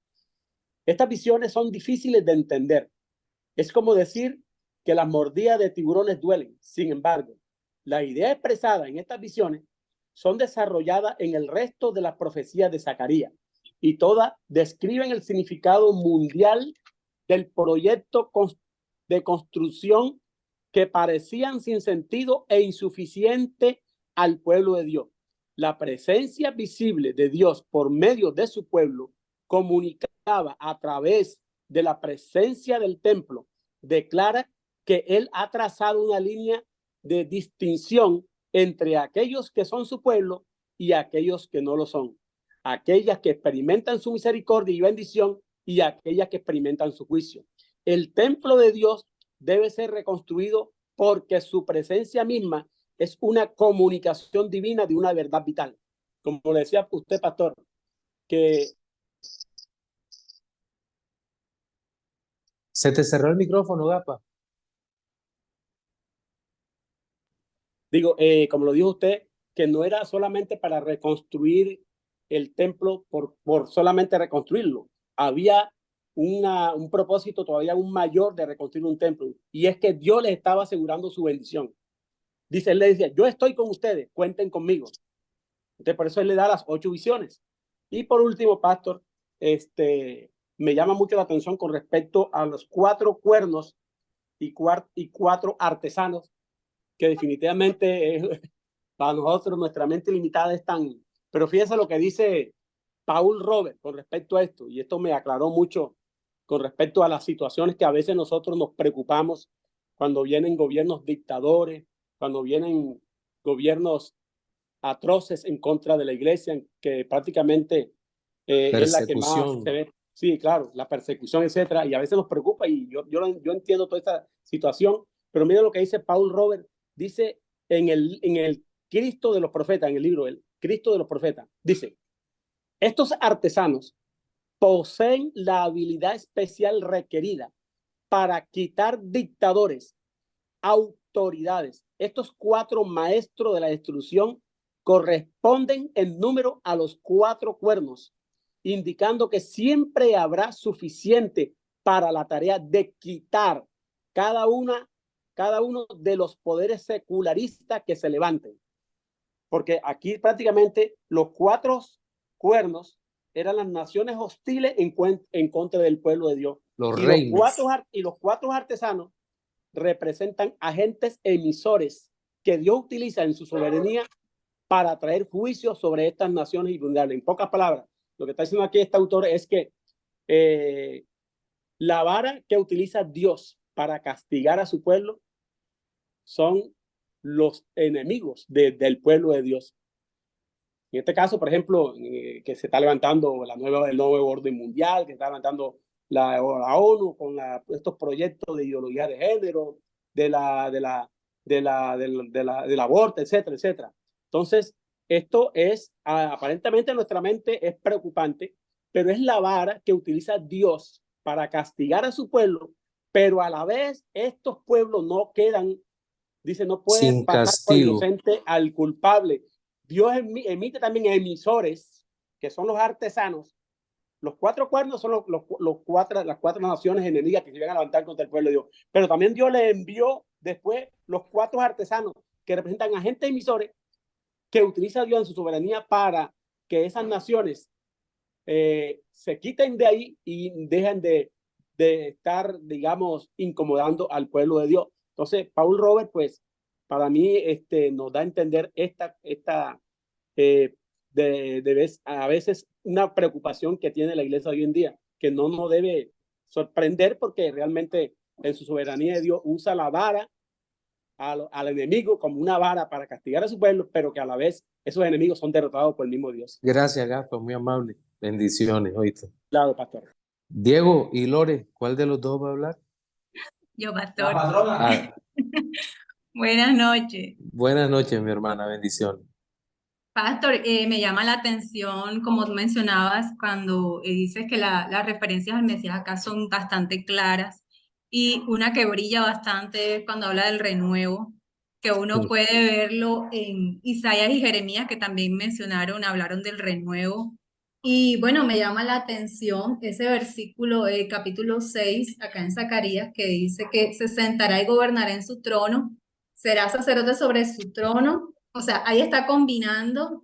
Estas visiones son difíciles de entender. Es como decir que las mordidas de tiburones duelen. Sin embargo, las ideas expresadas en estas visiones son desarrolladas en el resto de las profecías de Zacarías, y todas describen el significado mundial del proyecto de construcción que parecían sin sentido e insuficiente al pueblo de Dios. La presencia visible de Dios por medio de su pueblo comunicaba a través de la presencia del templo, declara que él ha trazado una línea de distinción entre aquellos que son su pueblo y aquellos que no lo son, aquellas que experimentan su misericordia y bendición y aquellas que experimentan su juicio. El templo de Dios debe ser reconstruido porque su presencia misma es una comunicación divina de una verdad vital. Como le decía usted, pastor, que... Se te cerró el micrófono, Gapa. Digo, como lo dijo usted, que no era solamente para reconstruir el templo por solamente reconstruirlo. Había un propósito todavía aún mayor de reconstruir un templo, y es que Dios les estaba asegurando su bendición. Dice, él le decía, yo estoy con ustedes, cuenten conmigo. Entonces, por eso él le da las 8 visiones. Y por último, pastor, me llama mucho la atención con respecto a los 4 cuernos y 4 artesanos, que definitivamente para nosotros nuestra mente limitada es tan... Pero fíjese lo que dice Paul Robert con respecto a esto, y esto me aclaró mucho con respecto a las situaciones que a veces nosotros nos preocupamos cuando vienen gobiernos dictadores, cuando vienen gobiernos atroces en contra de la iglesia, que prácticamente es la que más se ve. Sí, claro, la persecución, etcétera, y a veces nos preocupa, y yo entiendo toda esta situación, pero mira lo que dice Paul Robert, dice en el Cristo de los profetas, en el libro El Cristo de los profetas, dice, estos artesanos poseen la habilidad especial requerida para quitar dictadores, autoridades. Estos 4 maestros de la destrucción corresponden en número a los 4 cuernos, indicando que siempre habrá suficiente para la tarea de quitar cada uno de los poderes secularistas que se levanten. Porque aquí prácticamente los 4 cuernos eran las naciones hostiles en contra del pueblo de Dios. Los reinos. Los 4 artesanos representan agentes emisores que Dios utiliza en su soberanía para traer juicio sobre estas naciones invulnerables. En pocas palabras, lo que está diciendo aquí este autor es que la vara que utiliza Dios para castigar a su pueblo son los enemigos del pueblo de Dios. En este caso, por ejemplo, que se está levantando el nuevo orden mundial, que está levantando la ONU con estos proyectos de ideología de género, del aborto, etcétera, etcétera. Entonces, esto es, aparentemente nuestra mente es preocupante, pero es la vara que utiliza Dios para castigar a su pueblo, pero a la vez estos pueblos no quedan, dice, no pueden sin pasar por castigo. inocente al culpable. Dios emite también emisores, que son los artesanos. Los 4 cuernos son las 4 naciones enemigas que se iban a levantar contra el pueblo de Dios. Pero también Dios le envió después los 4 artesanos que representan agentes emisores que utiliza Dios en su soberanía para que esas naciones se quiten de ahí y dejen de estar, digamos, incomodando al pueblo de Dios. Entonces, Paul Robert, pues, para mí nos da a entender eh, a veces una preocupación que tiene la iglesia hoy en día, que no nos debe sorprender porque realmente en su soberanía de Dios usa la vara al enemigo como una vara para castigar a su pueblo, pero que a la vez esos enemigos son derrotados por el mismo Dios. Gracias, Gato, muy amable. Bendiciones, oíste. Claro, pastor. Diego y Lore, ¿cuál de los dos va a hablar? Yo, pastor. Ah, Buenas noches. buenas noches, mi hermana, bendiciones. Pastor, me llama la atención, como tú mencionabas, cuando dices que las referencias al Mesías acá son bastante claras y una que brilla bastante es cuando habla del renuevo, que uno Sí. puede verlo en Isaías y Jeremías, que también hablaron del renuevo. Y bueno, me llama la atención ese versículo, capítulo 6, acá en Zacarías, que dice que se sentará y gobernará en su trono, será sacerdote sobre su trono. O sea, ahí está combinando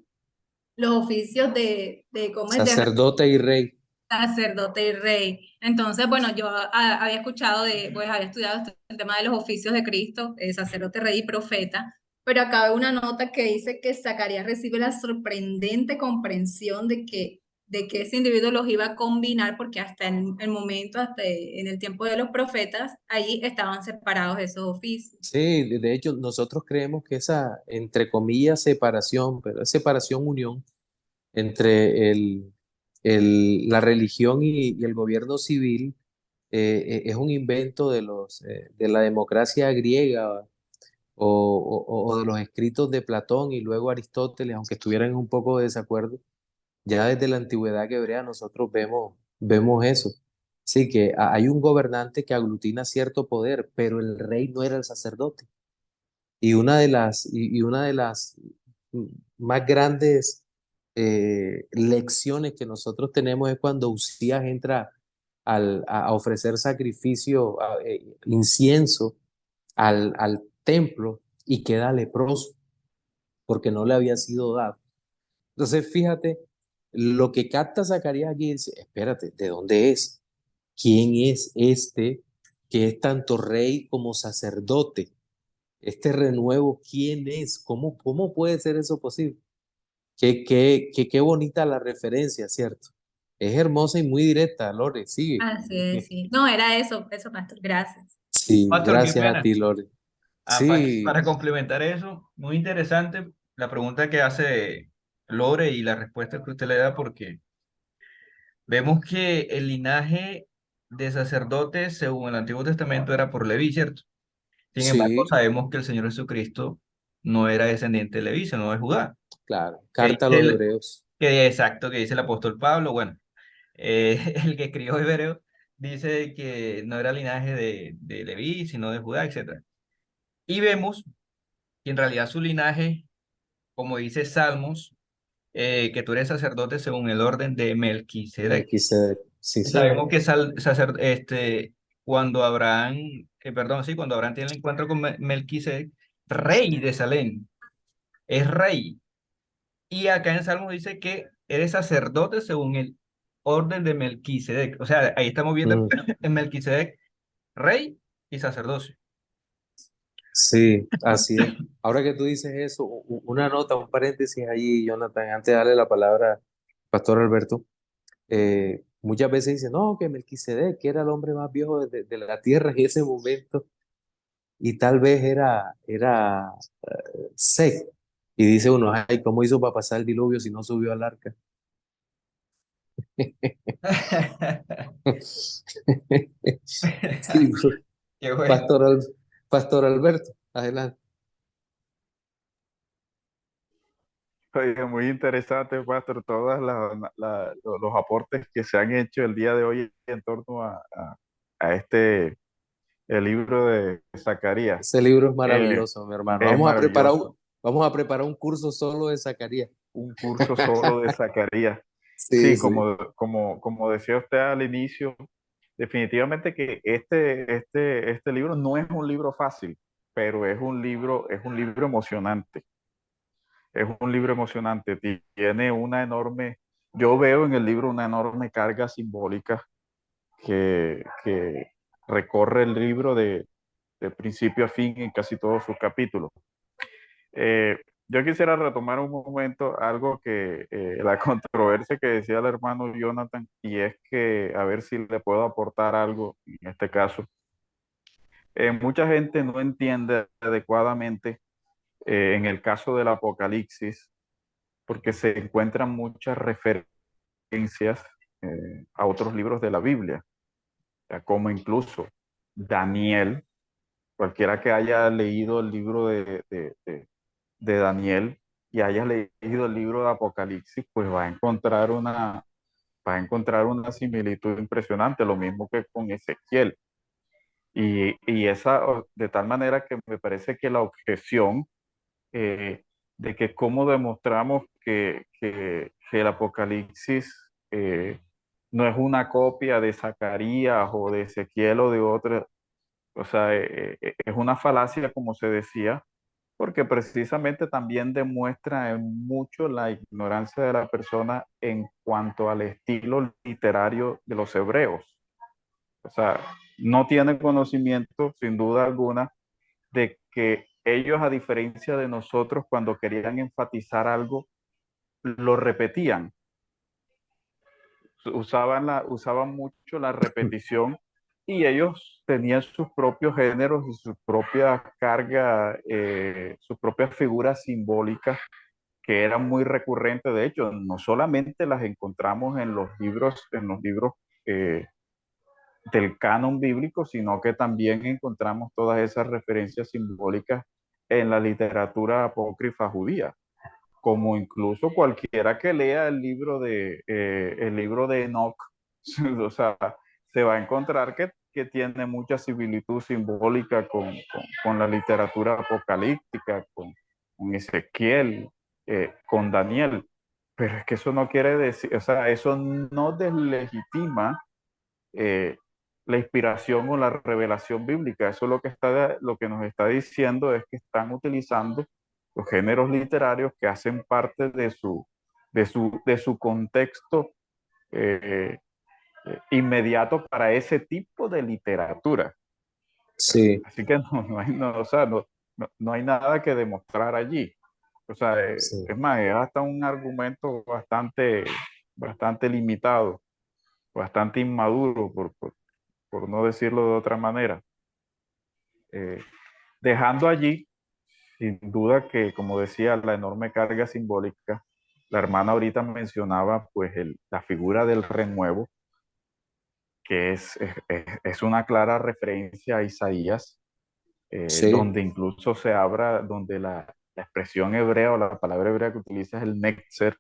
los oficios de ¿cómo es? De Sacerdote y rey. sacerdote y rey. Entonces, bueno, yo había escuchado pues había estudiado el tema de los oficios de Cristo, sacerdote, rey y profeta, pero acá veo una nota que dice que Zacarías recibe la sorprendente comprensión de que ese individuo los iba a combinar, porque hasta en el momento, hasta en el tiempo de los profetas, allí estaban separados esos oficios. Sí, de hecho, nosotros creemos que esa, entre comillas, separación, pero es separación-unión entre la religión y el gobierno civil, es un invento de la democracia griega o de los escritos de Platón y luego Aristóteles, aunque estuvieran en un poco de desacuerdo. Ya desde la antigüedad hebrea nosotros vemos eso. Sí, que hay un gobernante que aglutina cierto poder, pero el rey no era el sacerdote. Y una de las mm, más grandes lecciones que nosotros tenemos es cuando Usías entra a ofrecer sacrificio, incienso al templo y queda leproso porque no le había sido dado. Entonces, fíjate, lo que capta Zacarías aquí dice, espérate, ¿de dónde es? ¿Quién es este que es tanto rey como sacerdote? Este renuevo, ¿quién es? ¿Cómo puede ser eso posible? Qué bonita la referencia, ¿cierto? Es hermosa y muy directa, Lore, sigue. Así es, sí. No, era eso, pastor, gracias. Sí, Pastor, qué gracias a pena. ti, Lore. Sí, Para complementar eso, muy interesante la pregunta que hace Lore y la respuesta que usted le da, porque vemos que el linaje de sacerdotes, según el Antiguo Testamento, era por Leví, ¿cierto? Sin embargo, sí, sabemos que el Señor Jesucristo no era descendiente de Leví, sino de Judá. claro. Que Carta a dice los hebreos. exacto, que dice el apóstol Pablo. Bueno, el que escribió Hebreo dice que no era linaje de Leví, sino de Judá, etcétera. Y vemos que en realidad su linaje, como dice Salmos, que tú eres sacerdote según el orden de Melquisedec. Melquisedec. Sí, Y sabemos señor. que cuando Abraham, perdón, sí, cuando Abraham tiene el encuentro con Melquisedec, rey de Salem, es rey. Y acá en Salmos dice que eres sacerdote según el orden de Melquisedec. O sea, ahí estamos viendo Mm, en Melquisedec rey y sacerdocio. sí, así es. Ahora que tú dices eso, una nota, un paréntesis allí, Jonathan, antes de darle la palabra al Pastor Alberto. Muchas veces dicen, no, que Melquisedec, que era el hombre más viejo de la tierra en ese momento, y tal vez era Seth. Y dice uno, ay, ¿cómo hizo para pasar el diluvio si no subió al arca? Sí, Qué bueno. Pastor, Pastor Alberto, adelante. Oye, muy interesante, Pastor, los aportes que se han hecho el día de hoy en torno a el libro de Zacarías. Ese libro es Eh, maravilloso, mi hermano. es maravilloso, Vamos a preparar un curso solo de Zacarías. un curso solo de Zacarías. Sí, Sí, sí. como decía usted al inicio, definitivamente que este libro no es un libro fácil, pero es un libro emocionante. Es un libro emocionante, tiene una enorme, yo veo en el libro una enorme carga simbólica que recorre el libro de principio a fin en casi todos sus capítulos. Yo quisiera retomar un momento algo que la controversia que decía el hermano Jonathan, y es que a ver si le puedo aportar algo en este caso. Mucha gente no entiende adecuadamente en el caso del Apocalipsis, porque se encuentran muchas referencias a otros libros de la Biblia, ya como incluso Daniel. Cualquiera que haya leído el libro de Daniel y haya leído el libro de Apocalipsis, pues va a encontrar una similitud impresionante, lo mismo que con Ezequiel. Y esa, de tal manera que me parece que la objeción de que cómo demostramos que el Apocalipsis no es una copia de Zacarías o de Ezequiel o de otro, o sea, es una falacia, como se decía, porque precisamente también demuestra en mucho la ignorancia de la persona en cuanto al estilo literario de los hebreos. O sea, no tiene conocimiento, sin duda alguna, de que ellos, a diferencia de nosotros, cuando querían enfatizar algo, lo repetían. Usaban mucho la repetición y ellos tenían sus propios géneros y sus propias cargas, sus propias figuras simbólicas que eran muy recurrentes. De hecho, no solamente las encontramos en los libros eh, del canon bíblico, sino que también encontramos todas esas referencias simbólicas en la literatura apócrifa judía, como incluso cualquiera que lea el libro de Enoch, o sea, se va a encontrar que tiene mucha similitud simbólica con la literatura apocalíptica, con Ezequiel, con Daniel. Pero es que eso no quiere decir, o sea, eso no deslegitima eh, la inspiración o la revelación bíblica. Eso es lo que nos está diciendo es que están utilizando los géneros literarios que hacen parte de su contexto eh, inmediato para ese tipo de literatura. Sí, Así que no hay, o sea, no hay nada que demostrar allí. O sea, sí, es más, es hasta un argumento bastante limitado, bastante inmaduro, por no decirlo de otra manera. Eh, Dejando allí, sin duda que, como decía, la enorme carga simbólica, la hermana ahorita mencionaba pues la figura del renuevo, que es una clara referencia a Isaías, sí, donde incluso se habla, donde la expresión hebrea o la palabra hebrea que utiliza es el Netzer,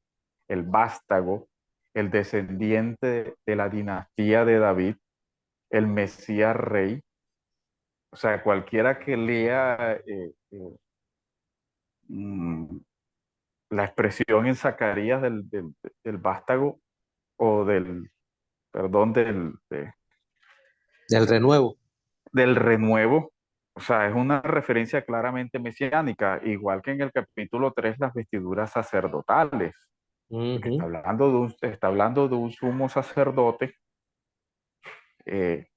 el vástago, el descendiente de la dinastía de David, el Mesías rey. O sea, cualquiera que lea mm, la expresión en Zacarías del vástago o perdón, del renuevo. del renuevo, o sea, es una referencia claramente mesiánica, igual que en el capítulo 3 las vestiduras sacerdotales, porque Ujú. está hablando de un sumo sacerdote, eh,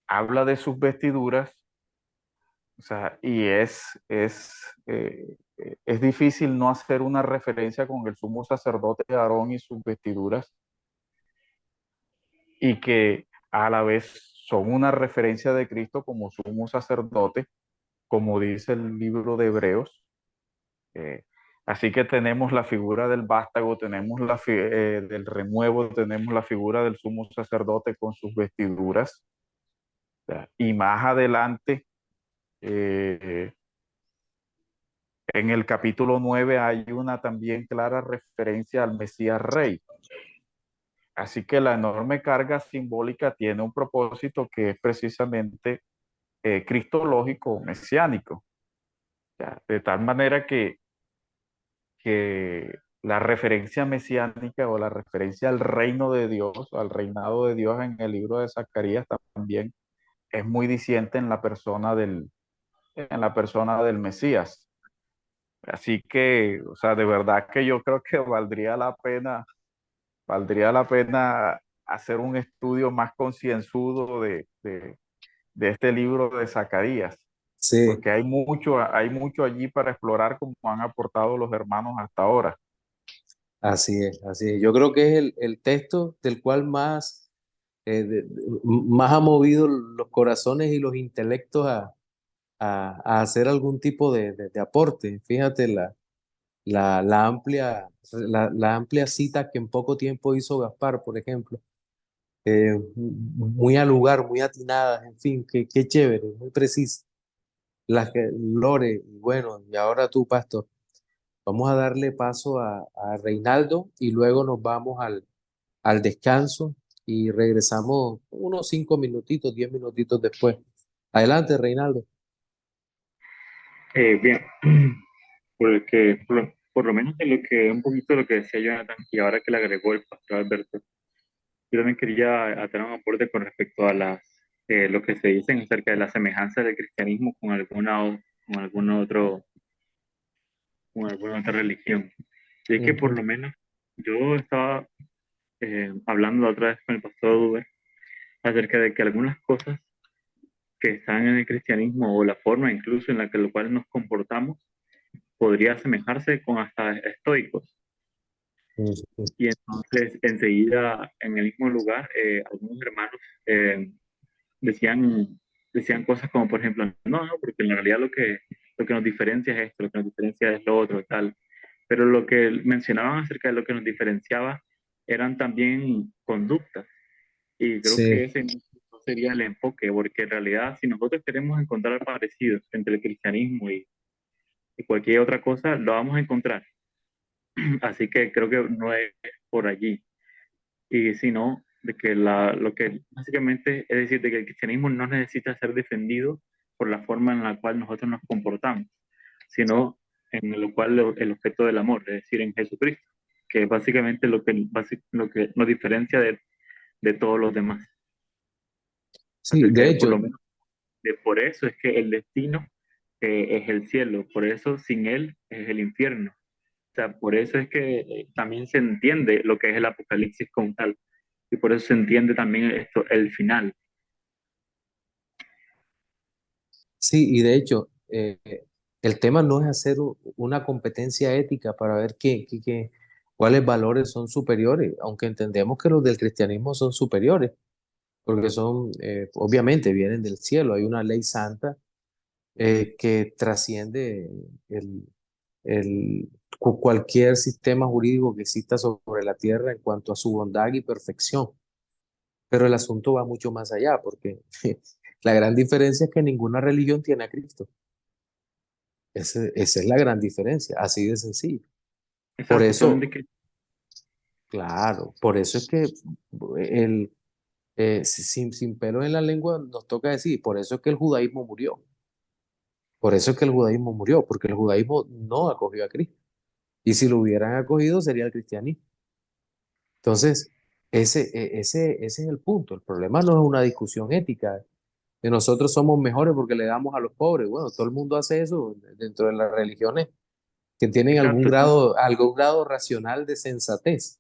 habla de sus vestiduras, o sea, y es difícil no hacer una referencia con el sumo sacerdote de Aarón y sus vestiduras, y que a la vez son una referencia de Cristo como sumo sacerdote, como dice el libro de Hebreos. Eh, Así que tenemos la figura del vástago, tenemos del renuevo, tenemos la figura del sumo sacerdote con sus vestiduras. O sea, y más adelante, eh, en el capítulo 9 hay una también clara referencia al Mesías Rey. Así que la enorme carga simbólica tiene un propósito que es precisamente cristológico o mesiánico. Ya, de tal manera que la referencia mesiánica o la referencia al reino de Dios, al reinado de Dios en el libro de Zacarías también es muy diciente en la persona del Mesías. Así que, o sea, de verdad que yo creo que valdría la pena hacer un estudio más concienzudo de este libro de Zacarías, Sí, porque hay mucho allí para explorar como han aportado los hermanos hasta ahora. así es, así es. Yo creo que es el texto del cual más, más ha movido los corazones y los intelectos a hacer algún tipo de aporte. Fíjate la amplia cita que en poco tiempo hizo Gaspar, por ejemplo. Muy al lugar, muy atinadas, en fin, qué chévere, muy precisa. Lore, y bueno, y ahora tú, Pastor, vamos a darle paso a Reinaldo y luego nos vamos al descanso y regresamos unos 5 minutitos, 10 minutitos después. Adelante, Reinaldo. Bien, por lo menos de lo que un poquito de lo que decía Jonathan y ahora que le agregó el pastor Alberto, yo también quería hacer un aporte con respecto a lo que se dicen acerca de la semejanza del cristianismo con con alguna otra religión. Y es que por Ujú. lo menos yo estaba hablando la otra vez con el pastor Uber acerca de que algunas cosas que están en el cristianismo o la forma incluso en la que lo cual nos comportamos podría asemejarse con hasta estoicos. Ujú. Y entonces enseguida en el mismo lugar algunos hermanos eh, decían, decían cosas como por ejemplo, no, porque en realidad lo que nos diferencia es esto, lo que nos diferencia es lo otro, tal. Pero lo que mencionaban acerca de lo que nos diferenciaba eran también conductas. Y creo que Sí, ese no sería el enfoque, porque en realidad si nosotros queremos encontrar parecidos entre el cristianismo y cualquier otra cosa, lo vamos a encontrar. Así que creo que no es por allí. Y sino de que lo que básicamente es decir, de que el cristianismo no necesita ser defendido por la forma en la cual nosotros nos comportamos, sino en lo cual el objeto del amor, es decir, en Jesucristo, que es básicamente lo que nos diferencia de todos los demás. sí, Acerca de de por hecho, lo menos por eso es que el destino es el cielo, por eso sin él es el infierno. O sea, por eso es que también se entiende lo que es el apocalipsis como tal. Y por eso se entiende también esto, el final. sí, y de hecho, el tema no es hacer una competencia ética para ver cuáles valores son superiores, aunque entendemos que los del cristianismo son superiores, porque son, obviamente, vienen del cielo, hay una ley santa que trasciende cualquier sistema jurídico que exista sobre la tierra en cuanto a su bondad y perfección. Pero el asunto va mucho más allá, porque la gran diferencia es que ninguna religión tiene a Cristo. Esa es la gran diferencia, así de sencillo. Por Exacto, solamente eso, que, claro, por eso es que sin pelo en la lengua nos toca decir, por eso es que el judaísmo murió. Por eso es que el judaísmo murió, porque el judaísmo no acogió a Cristo. Y si lo hubieran acogido, sería el cristianismo. Entonces, ese es el punto. El problema no es una discusión ética, que nosotros somos mejores porque le damos a los pobres. Bueno, todo el mundo hace eso dentro de las religiones que tienen exacto, algún grado racional de sensatez.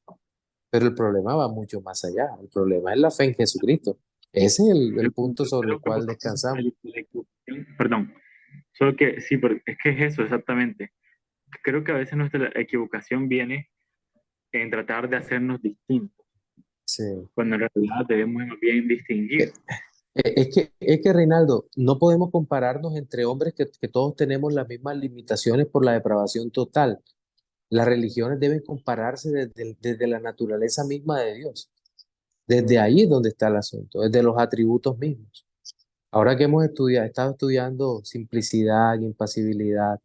Pero el problema va mucho más allá. El problema es la fe en Jesucristo. Ese es el punto yo sobre el creo que cual por lo menos descansamos. la equivocación, perdón, solo que sí, pero es que es eso exactamente. Creo que a veces nuestra equivocación viene en tratar de hacernos distintos, Sí. cuando en realidad debemos más bien distinguir. Es que, Reinaldo, no podemos compararnos entre hombres que todos tenemos las mismas limitaciones por la depravación total. Las religiones deben compararse desde la naturaleza misma de Dios. Desde ahí es donde está el asunto, desde los atributos mismos. Ahora que estado estudiando simplicidad, impasibilidad,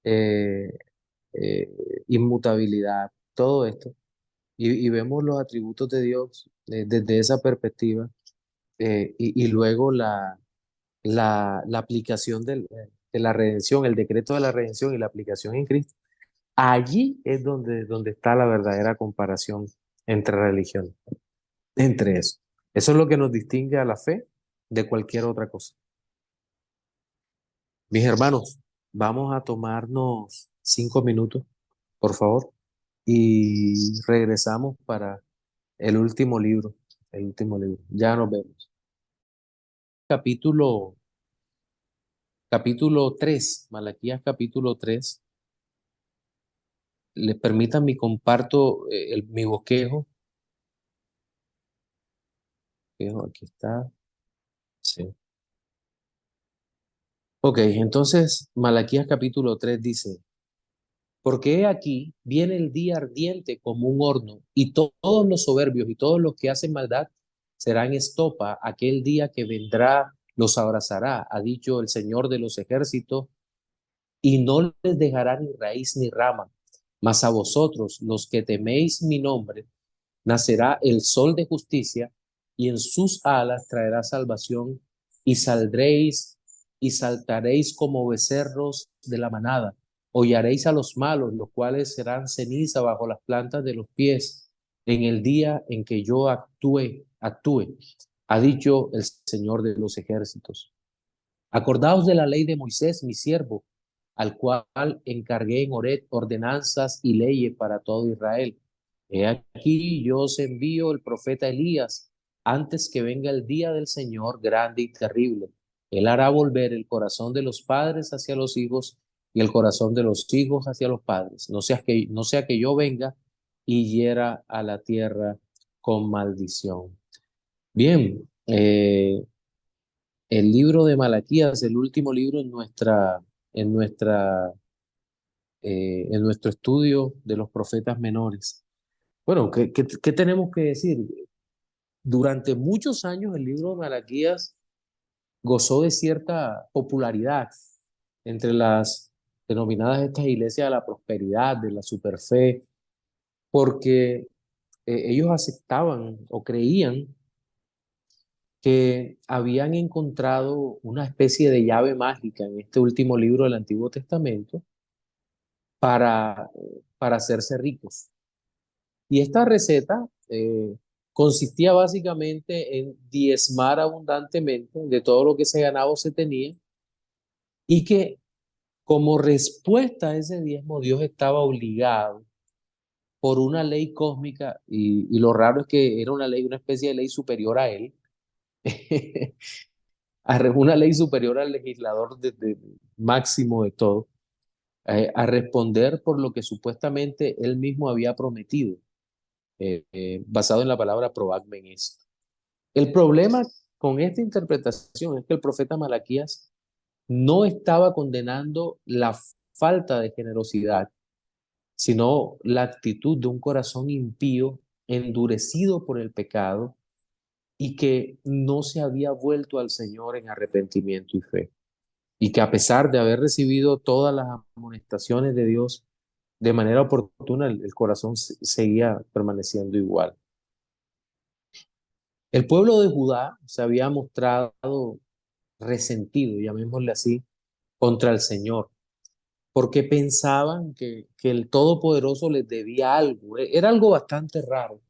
eh, eh, inmutabilidad, todo esto, y vemos los atributos de Dios desde esa perspectiva, y luego la aplicación de la redención, el decreto de la redención y la aplicación en Cristo, allí es donde está la verdadera comparación entre religiones, entre eso. Eso es lo que nos distingue a la fe de cualquier otra cosa. Mis hermanos, vamos a tomarnos 5 minutos, por favor, y regresamos para el último libro, el último libro. Ya nos vemos. capítulo 3, Malaquías capítulo 3. Les permitan mi comparto mi bosquejo. Aquí está. Sí. Ok, entonces Malaquías capítulo 3 dice, porque he aquí viene el día ardiente como un horno, y todos los soberbios y todos los que hacen maldad serán estopa. Aquel día que vendrá los abrazará, ha dicho el Señor de los ejércitos, y no les dejará ni raíz ni rama. Mas a vosotros, los que teméis mi nombre, nacerá el sol de justicia, y en sus alas traerá salvación, y saldréis y saltaréis como becerros de la manada. Hollaréis a los malos, los cuales serán ceniza bajo las plantas de los pies, en el día en que yo actúe, ha dicho el Señor de los ejércitos. Acordaos de la ley de Moisés, mi siervo, al cual encargué en Horeb ordenanzas y leyes para todo Israel. He aquí yo os envío el profeta Elías antes que venga el día del Señor grande y terrible. Él hará volver el corazón de los padres hacia los hijos y el corazón de los hijos hacia los padres. No sea que yo venga y hiera a la tierra con maldición. Bien, el libro de Malaquías, el último libro en nuestra, en nuestro estudio de los profetas menores. Bueno, ¿qué tenemos que decir? Durante muchos años el libro de Malaquías gozó de cierta popularidad entre las denominadas estas iglesias de la prosperidad, de la superfe, porque ellos aceptaban o creían que habían encontrado una especie de llave mágica en este último libro del Antiguo Testamento para, para hacerse ricos. Y esta receta consistía básicamente en diezmar abundantemente de todo lo que se ganaba o se tenía, y que como respuesta a ese diezmo Dios estaba obligado por una ley cósmica, y lo raro es que era una ley, una especie de ley superior a él, una ley superior al legislador máximo de todo, a responder por lo que supuestamente él mismo había prometido, basado en la palabra probadme en esto. El problema con esta interpretación es que el profeta Malaquías no estaba condenando la falta de generosidad, sino la actitud de un corazón impío, endurecido por el pecado, y que no se había vuelto al Señor en arrepentimiento y fe. Y que a pesar de haber recibido todas las amonestaciones de Dios de manera oportuna, el corazón seguía permaneciendo igual. El pueblo de Judá se había mostrado resentido, llamémosle así, contra el Señor, porque pensaban que el Todopoderoso les debía algo. Era algo bastante raro.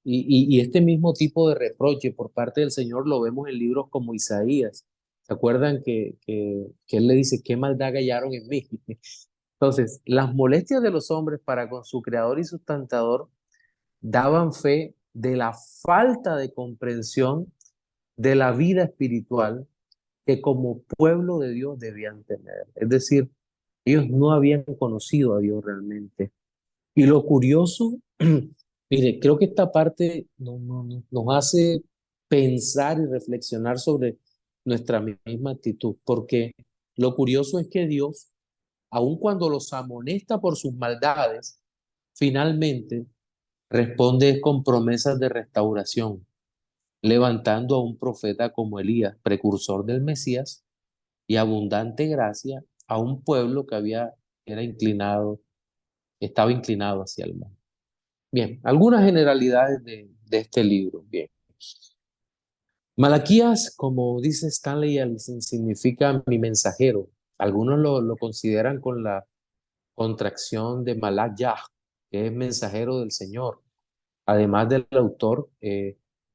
Y este mismo tipo de reproche por parte del Señor lo vemos en libros como Isaías. ¿Se acuerdan que él le dice, qué maldad hallaron en mí? Entonces, las molestias de los hombres para con su creador y sustentador daban fe de la falta de comprensión de la vida espiritual que como pueblo de Dios debían tener. Es decir, ellos no habían conocido a Dios realmente. Y lo curioso, mire, creo que esta parte nos hace pensar y reflexionar sobre nuestra misma actitud, porque lo curioso es que Dios, aun cuando los amonesta por sus maldades, finalmente responde con promesas de restauración, levantando a un profeta como Elías, precursor del Mesías, y abundante gracia a un pueblo que estaba inclinado hacia el mal. Bien, algunas generalidades de este libro. Bien. Malaquías, como dice Stanley Ellison, significa mi mensajero. Algunos lo consideran con la contracción de Malak Yah, que es mensajero del Señor. Además del autor,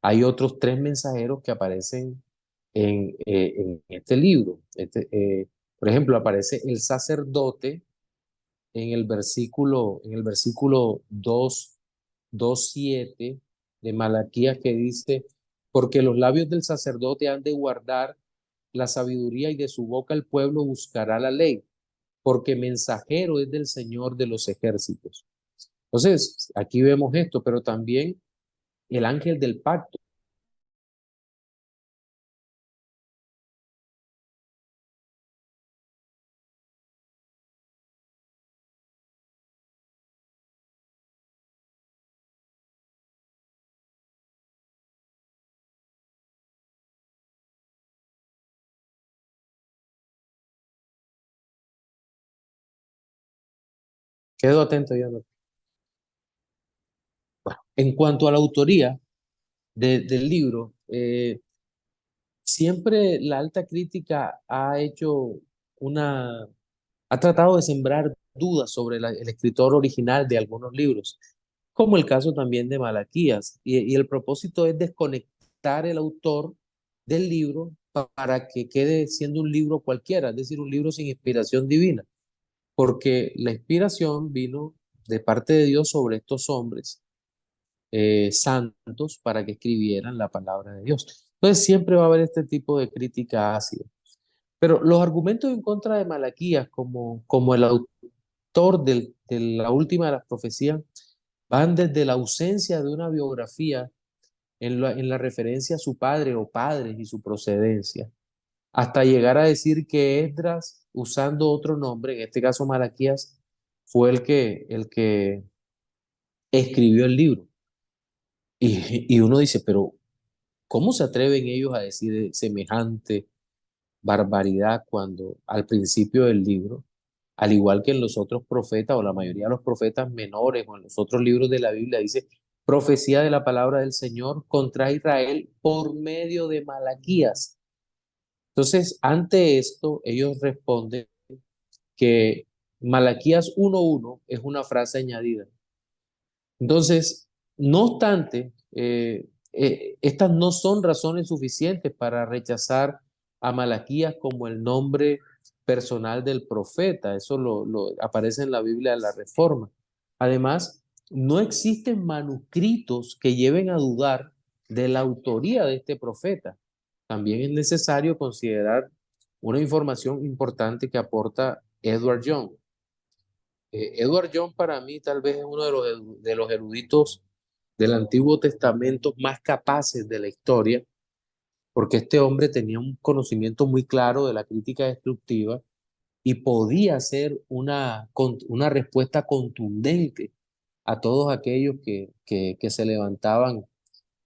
hay otros tres mensajeros que aparecen en este libro. Por ejemplo, aparece el sacerdote en el versículo 2:7 de Malaquías, que dice, porque los labios del sacerdote han de guardar la sabiduría y de su boca el pueblo buscará la ley, porque mensajero es del Señor de los ejércitos. Entonces, aquí vemos esto, pero también el ángel del pacto. Quedo atento ya. Bueno, en cuanto a la autoría del libro, siempre la alta crítica ha hecho ha tratado de sembrar dudas sobre el escritor original de algunos libros, como el caso también de Malaquías, y el propósito es desconectar el autor del libro para que quede siendo un libro cualquiera, es decir, un libro sin inspiración divina, porque la inspiración vino de parte de Dios sobre estos hombres santos para que escribieran la palabra de Dios. Entonces siempre va a haber este tipo de crítica ácida. Pero los argumentos en contra de Malaquías, como el autor de la última de las profecías, van desde la ausencia de una biografía en la referencia a su padre o padres y su procedencia, hasta llegar a decir que Esdras, usando otro nombre, en este caso Malaquías, fue el que escribió el libro. Y uno dice, pero ¿cómo se atreven ellos a decir semejante barbaridad cuando al principio del libro, al igual que en los otros profetas o la mayoría de los profetas menores o en los otros libros de la Biblia, dice profecía de la palabra del Señor contra Israel por medio de Malaquías? Entonces, ante esto, ellos responden que Malaquías 1:1 es una frase añadida. Entonces, no obstante, estas no son razones suficientes para rechazar a Malaquías como el nombre personal del profeta. Eso aparece en la Biblia de la Reforma. Además, no existen manuscritos que lleven a dudar de la autoría de este profeta. También es necesario considerar una información importante que aporta Edward Young. Edward Young para mí tal vez es uno de los eruditos del Antiguo Testamento más capaces de la historia, porque este hombre tenía un conocimiento muy claro de la crítica destructiva y podía hacer una respuesta contundente a todos aquellos que se levantaban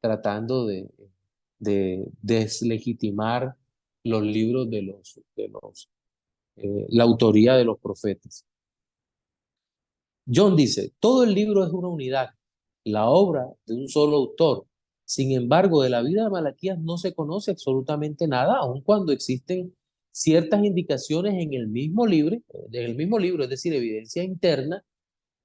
tratando de deslegitimar los libros la autoría de los profetas. John dice, todo el libro es una unidad, la obra de un solo autor. Sin embargo, de la vida de Malaquías no se conoce absolutamente nada, aun cuando existen ciertas indicaciones en el mismo libro, es decir, evidencia interna,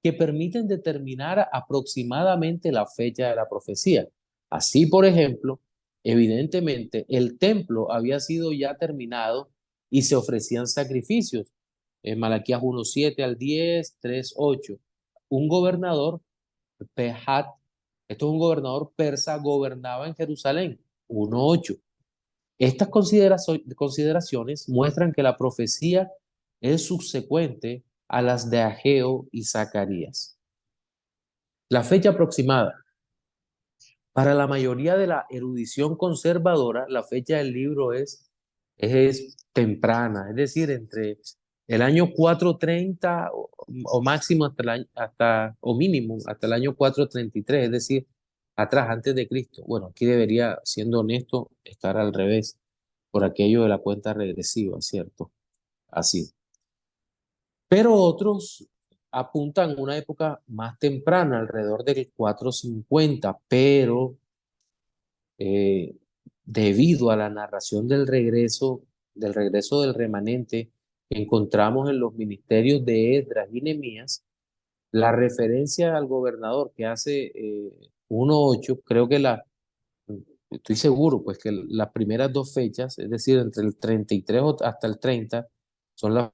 que permiten determinar aproximadamente la fecha de la profecía. Así, por ejemplo, evidentemente el templo había sido ya terminado y se ofrecían sacrificios. En Malaquías 1:7 al 10, 3:8. Un gobernador, Pehat, esto es un gobernador persa, gobernaba en Jerusalén, 1:8. Estas consideraciones muestran que la profecía es subsecuente a las de Ageo y Zacarías. La fecha aproximada. Para la mayoría de la erudición conservadora, la fecha del libro es temprana, es decir, entre el año 430 o máximo o mínimo hasta el año 433, es decir, atrás, antes de Cristo. Bueno, aquí debería, siendo honesto, estar al revés, por aquello de la cuenta regresiva, ¿cierto? Así. Pero otros apuntan a una época más temprana, alrededor del 450, pero eh, debido a la narración del regreso del remanente que encontramos en los ministerios de Esdras y Nehemías, la referencia al gobernador que hace 1:8, creo que estoy seguro, pues que las primeras dos fechas, es decir, entre el 33 hasta el 30, son las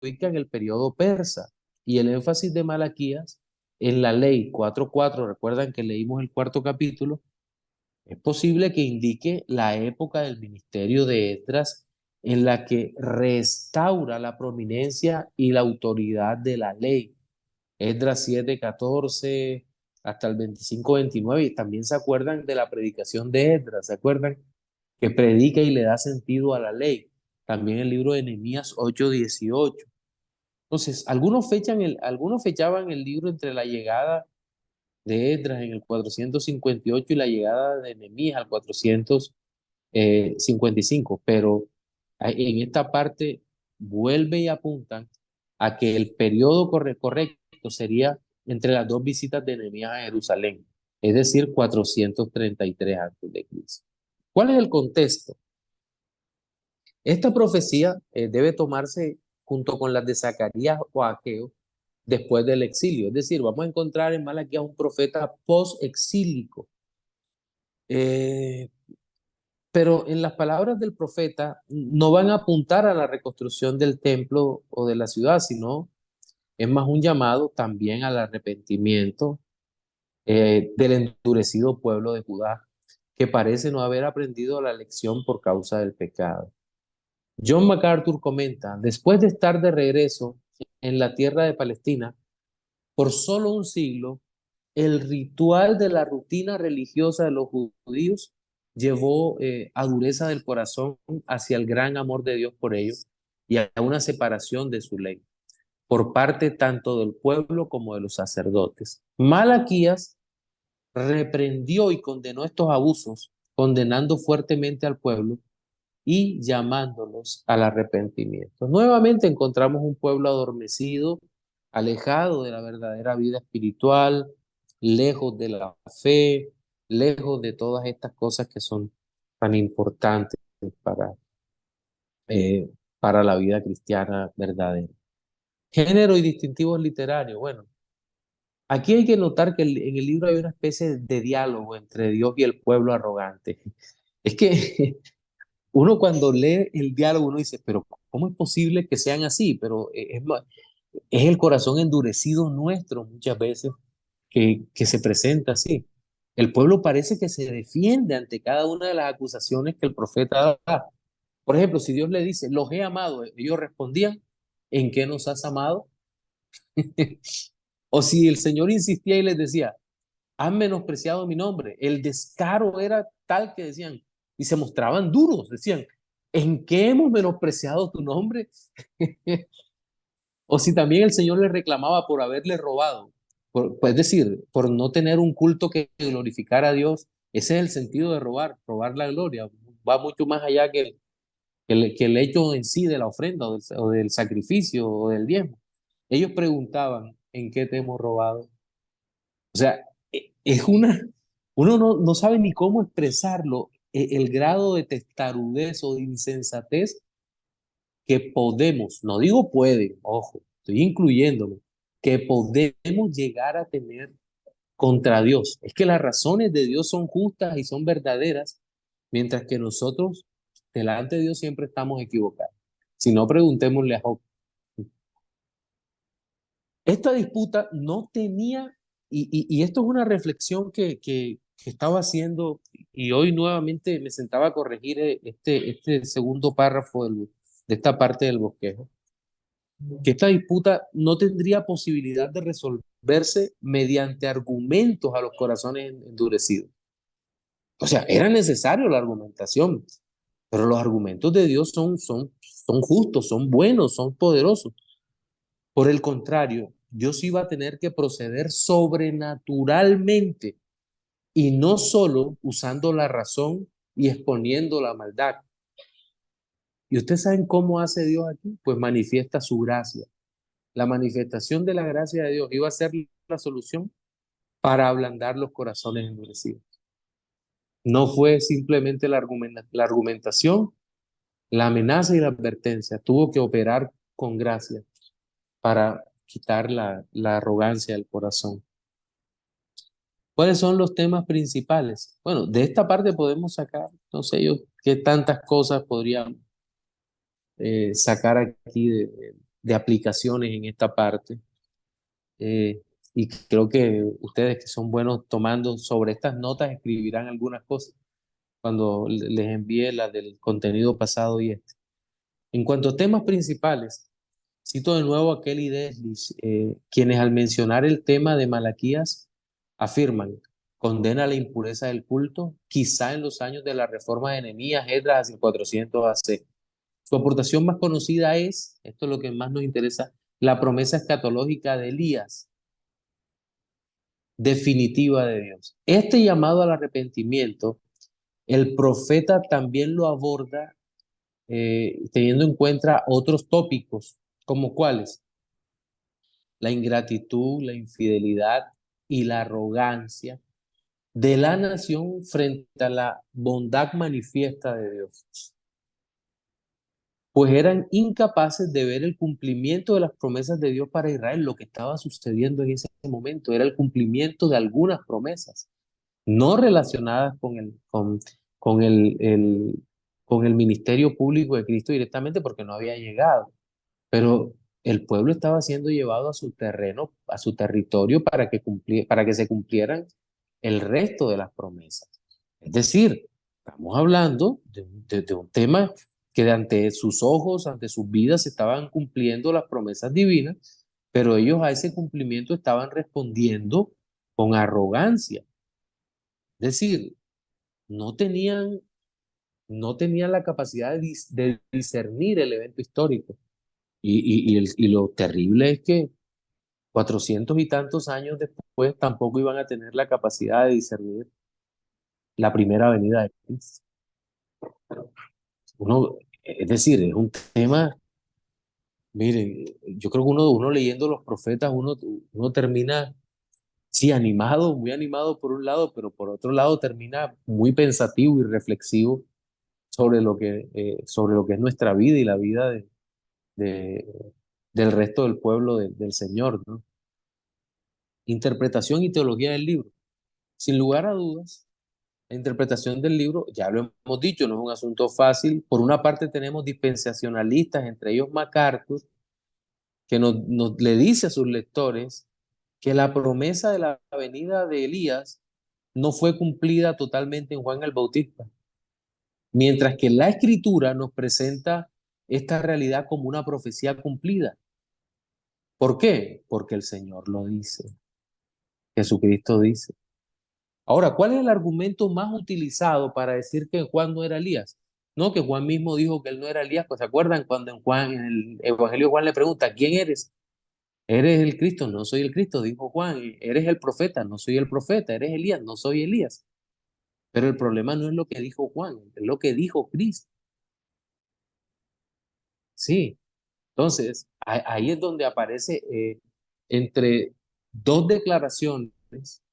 ubica en el periodo persa. y el énfasis de Malaquías en la ley 4:4, recuerdan que leímos el cuarto capítulo, es posible que indique la época del ministerio de Esdras en la que restaura la prominencia y la autoridad de la ley. Esdras 7:14 hasta el 25-29, y también se acuerdan de la predicación de Esdras, ¿se acuerdan? Que predica y le da sentido a la ley. También el libro de Nehemías 8:18. Entonces, algunos fechaban el libro entre la llegada de Esdras en el 458 y la llegada de Nehemías al 455, pero en esta parte vuelve y apuntan a que el periodo correcto sería entre las dos visitas de Nehemías a Jerusalén, es decir, 433 a.C. ¿Cuál es el contexto? Esta profecía debe tomarse junto con las de Zacarías o Ageo después del exilio. Es decir, vamos a encontrar en Malaquías un profeta post-exílico. Pero en las palabras del profeta no van a apuntar a la reconstrucción del templo o de la ciudad, sino es más un llamado también al arrepentimiento del endurecido pueblo de Judá, que parece no haber aprendido la lección por causa del pecado. John MacArthur comenta, después de estar de regreso en la tierra de Palestina, por solo un siglo, el ritual de la rutina religiosa de los judíos llevó a dureza del corazón hacia el gran amor de Dios por ellos y a una separación de su ley por parte tanto del pueblo como de los sacerdotes. Malaquías reprendió y condenó estos abusos, condenando fuertemente al pueblo y llamándolos al arrepentimiento. Nuevamente encontramos un pueblo adormecido, alejado de la verdadera vida espiritual, lejos de la fe, lejos de todas estas cosas que son tan importantes para, eh, para la vida cristiana verdadera. Género y distintivos literarios. Bueno, aquí hay que notar que en el libro hay una especie de diálogo entre Dios y el pueblo arrogante. Es que uno cuando lee el diálogo, uno dice, pero ¿cómo es posible que sean así? Pero es el corazón endurecido nuestro muchas veces que se presenta así. El pueblo parece que se defiende ante cada una de las acusaciones que el profeta da. Por ejemplo, si Dios le dice, los he amado, ellos respondían, ¿en qué nos has amado? O si el Señor insistía y les decía, han menospreciado mi nombre, el descaro era tal que decían, y se mostraban duros, decían, ¿en qué hemos menospreciado tu nombre? O si también el Señor le reclamaba por haberle robado, pues decir, por no tener un culto que glorificara a Dios, ese es el sentido de robar la gloria, va mucho más allá que el hecho en sí de la ofrenda o del sacrificio o del diezmo. Ellos preguntaban, ¿en qué te hemos robado? O sea, es uno no sabe ni cómo expresarlo, el grado de testarudez o de insensatez que podemos, no digo pueden, ojo, estoy incluyéndome, que podemos llegar a tener contra Dios. Es que las razones de Dios son justas y son verdaderas, mientras que nosotros delante de Dios siempre estamos equivocados. Si no, preguntémosle a Job. Esta disputa no tenía, y esto es una reflexión que estaba haciendo, y hoy nuevamente me sentaba a corregir este segundo párrafo de esta parte del bosquejo, que esta disputa no tendría posibilidad de resolverse mediante argumentos a los corazones endurecidos. O sea, era necesario la argumentación, pero los argumentos de Dios son justos, son buenos, son poderosos. Por el contrario, Dios iba a tener que proceder sobrenaturalmente y no solo usando la razón y exponiendo la maldad. ¿Y ustedes saben cómo hace Dios aquí? Pues manifiesta su gracia. La manifestación de la gracia de Dios iba a ser la solución para ablandar los corazones endurecidos. No fue simplemente la argumentación, la amenaza y la advertencia. Tuvo que operar con gracia para quitar la arrogancia del corazón. ¿Cuáles son los temas principales? Bueno, de esta parte podemos sacar, no sé yo, qué tantas cosas podríamos sacar aquí de aplicaciones en esta parte. y creo que ustedes que son buenos tomando sobre estas notas escribirán algunas cosas cuando les envíe la del contenido pasado y este. En cuanto a temas principales, cito de nuevo a Kelly Deslis, quienes al mencionar el tema de Malaquías afirman, condena la impureza del culto, quizá en los años de la reforma de Nehemías, Esdras, hacia el 400 AC. Su aportación más conocida es, esto es lo que más nos interesa, la promesa escatológica de Elías, definitiva de Dios. Este llamado al arrepentimiento, el profeta también lo aborda teniendo en cuenta otros tópicos, como cuáles, la ingratitud, la infidelidad y la arrogancia de la nación frente a la bondad manifiesta de Dios, pues eran incapaces de ver el cumplimiento de las promesas de Dios para Israel. Lo que estaba sucediendo en ese momento era el cumplimiento de algunas promesas, no relacionadas con el ministerio público de Cristo directamente, porque no había llegado. Pero el pueblo estaba siendo llevado a su terreno, a su territorio, para que se cumplieran el resto de las promesas. Es decir, estamos hablando de un tema que de ante sus ojos, ante sus vidas, se estaban cumpliendo las promesas divinas, pero ellos a ese cumplimiento estaban respondiendo con arrogancia. Es decir, no tenían, no tenían la capacidad de discernir el evento histórico. Y lo terrible es que 400 y tantos años después tampoco iban a tener la capacidad de discernir la primera venida de Cristo. Es decir, es un tema, miren, yo creo que uno leyendo los profetas, uno termina, sí, animado, muy animado por un lado, pero por otro lado termina muy pensativo y reflexivo sobre lo que es nuestra vida y la vida de- del resto del pueblo del Señor, ¿no? Interpretación y teología del libro. Sin lugar a dudas, la interpretación del libro, ya lo hemos dicho, no es un asunto fácil. Por una parte tenemos dispensacionalistas, entre ellos MacArthur, que le dice a sus lectores que la promesa de la venida de Elías no fue cumplida totalmente en Juan el Bautista, mientras que la Escritura nos presenta esta realidad como una profecía cumplida. ¿Por qué? Porque el Señor lo dice, Jesucristo dice. Ahora, ¿cuál es el argumento más utilizado para decir que Juan no era Elías? No, que Juan mismo dijo que él no era Elías. Pues ¿se acuerdan cuando en el Evangelio Juan le pregunta, ¿quién eres? ¿Eres el Cristo? No soy el Cristo, dijo Juan. ¿Eres el profeta? No soy el profeta. ¿Eres Elías? No soy Elías. Pero el problema no es lo que dijo Juan, es lo que dijo Cristo. Sí. Entonces, ahí es donde aparece entre dos declaraciones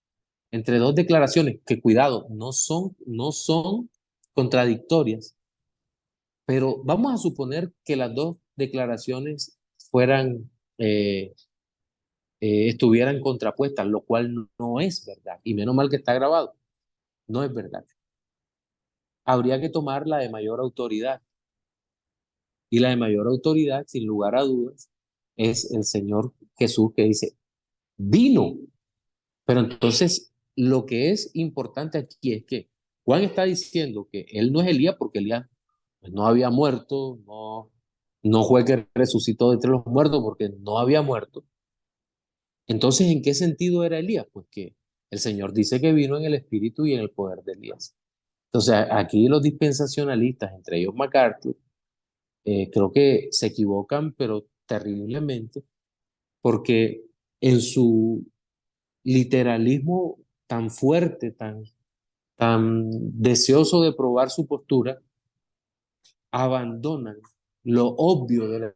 entre dos declaraciones que, cuidado, no son contradictorias, pero vamos a suponer que las dos declaraciones fueran, estuvieran contrapuestas, lo cual no es verdad, y menos mal que está grabado, no es verdad. Habría que tomar la de mayor autoridad, y la de mayor autoridad, sin lugar a dudas, es el Señor Jesús que dice, vino. Pero entonces, lo que es importante aquí es que Juan está diciendo que él no es Elías porque Elías pues, no había muerto, no fue que resucitó de entre los muertos porque no había muerto. Entonces, ¿en qué sentido era Elías? Pues que el Señor dice que vino en el espíritu y en el poder de Elías. Entonces, aquí los dispensacionalistas, entre ellos MacArthur, creo que se equivocan, pero terriblemente, porque en su literalismo tan fuerte, tan deseoso de probar su postura, abandonan lo obvio de la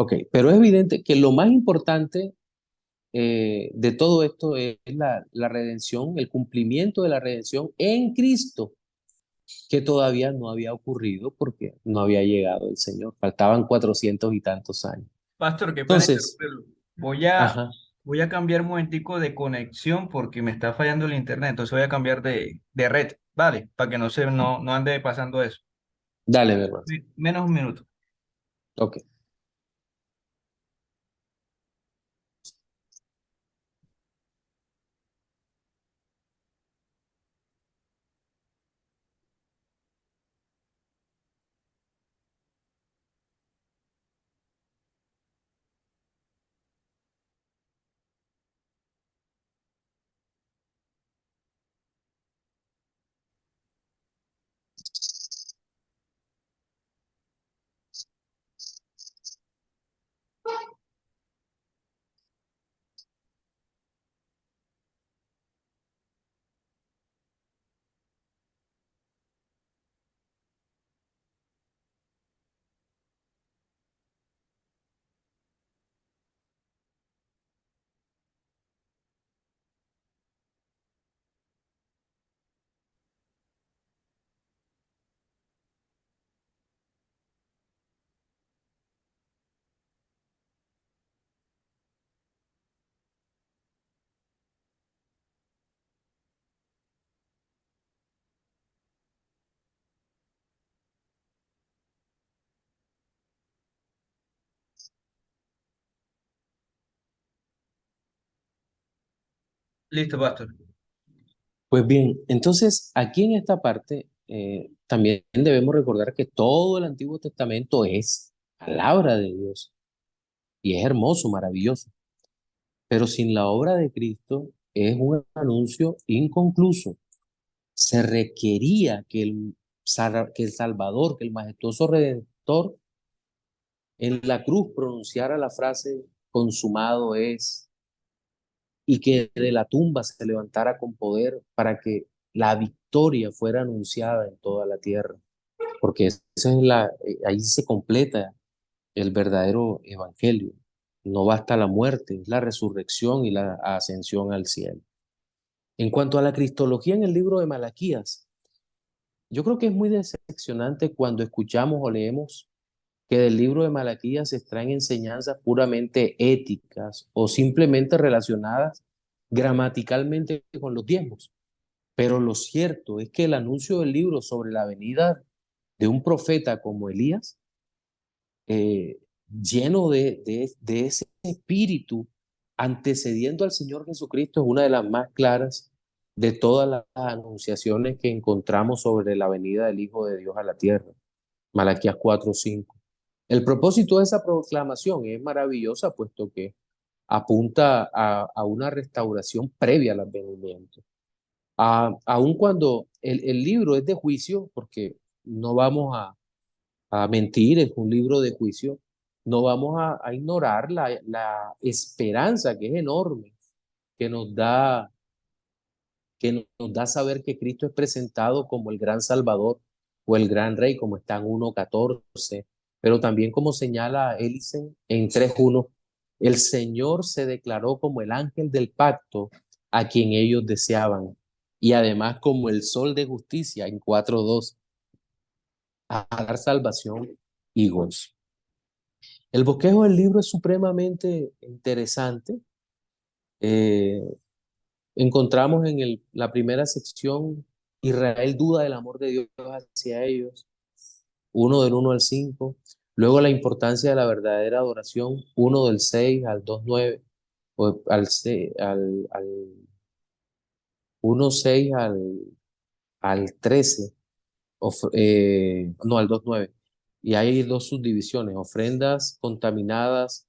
Ok, pero es evidente que lo más importante de todo esto es la redención, el cumplimiento de la redención en Cristo, que todavía no había ocurrido porque no había llegado el Señor. Faltaban 400 y tantos años. Pastor, qué pena Entonces, interrumpirlo. Voy a, ajá, voy a cambiar un momentico de conexión porque me está fallando el internet, entonces voy a cambiar de red, ¿vale? Para que no ande pasando eso. dale, mi hermano. Menos un minuto. Ok. Listo, Pastor. Pues bien, entonces aquí en esta parte también debemos recordar que todo el Antiguo Testamento es palabra de Dios y es hermoso, maravilloso, pero sin la obra de Cristo es un anuncio inconcluso. Se requería que el Salvador, que el majestuoso Redentor en la cruz pronunciara la frase consumado es, y que de la tumba se levantara con poder para que la victoria fuera anunciada en toda la tierra, porque esa es ahí se completa el verdadero evangelio. No basta la muerte, es la resurrección y la ascensión al cielo. En cuanto a la cristología en el libro de Malaquías, yo creo que es muy decepcionante cuando escuchamos o leemos que del libro de Malaquías se extraen enseñanzas puramente éticas o simplemente relacionadas gramaticalmente con los diezmos. Pero lo cierto es que el anuncio del libro sobre la venida de un profeta como Elías, eh, lleno de ese espíritu antecediendo al Señor Jesucristo, es una de las más claras de todas las anunciaciones que encontramos sobre la venida del Hijo de Dios a la tierra. Malaquías 4:5. El propósito de esa proclamación es maravillosa, puesto que apunta a una restauración previa al advenimiento. Aun cuando el libro es de juicio, porque no vamos a mentir, es un libro de juicio, no vamos a ignorar la esperanza que es enorme, que nos da, que nos da saber que Cristo es presentado como el gran Salvador o el gran Rey, como está en 1:14, pero también como señala Élisen en 3:1, el Señor se declaró como el ángel del pacto a quien ellos deseaban, y además como el sol de justicia en 4:2, a dar salvación y gozo. El bosquejo del libro es supremamente interesante. Eh, Encontramos en la primera sección, Israel duda del amor de Dios hacia ellos, 1 del 1 al 5. Luego la importancia de la verdadera adoración, 1 del 6 al 2:9, o al 1:6 al 13, no, al 2:9. Y hay dos subdivisiones: ofrendas contaminadas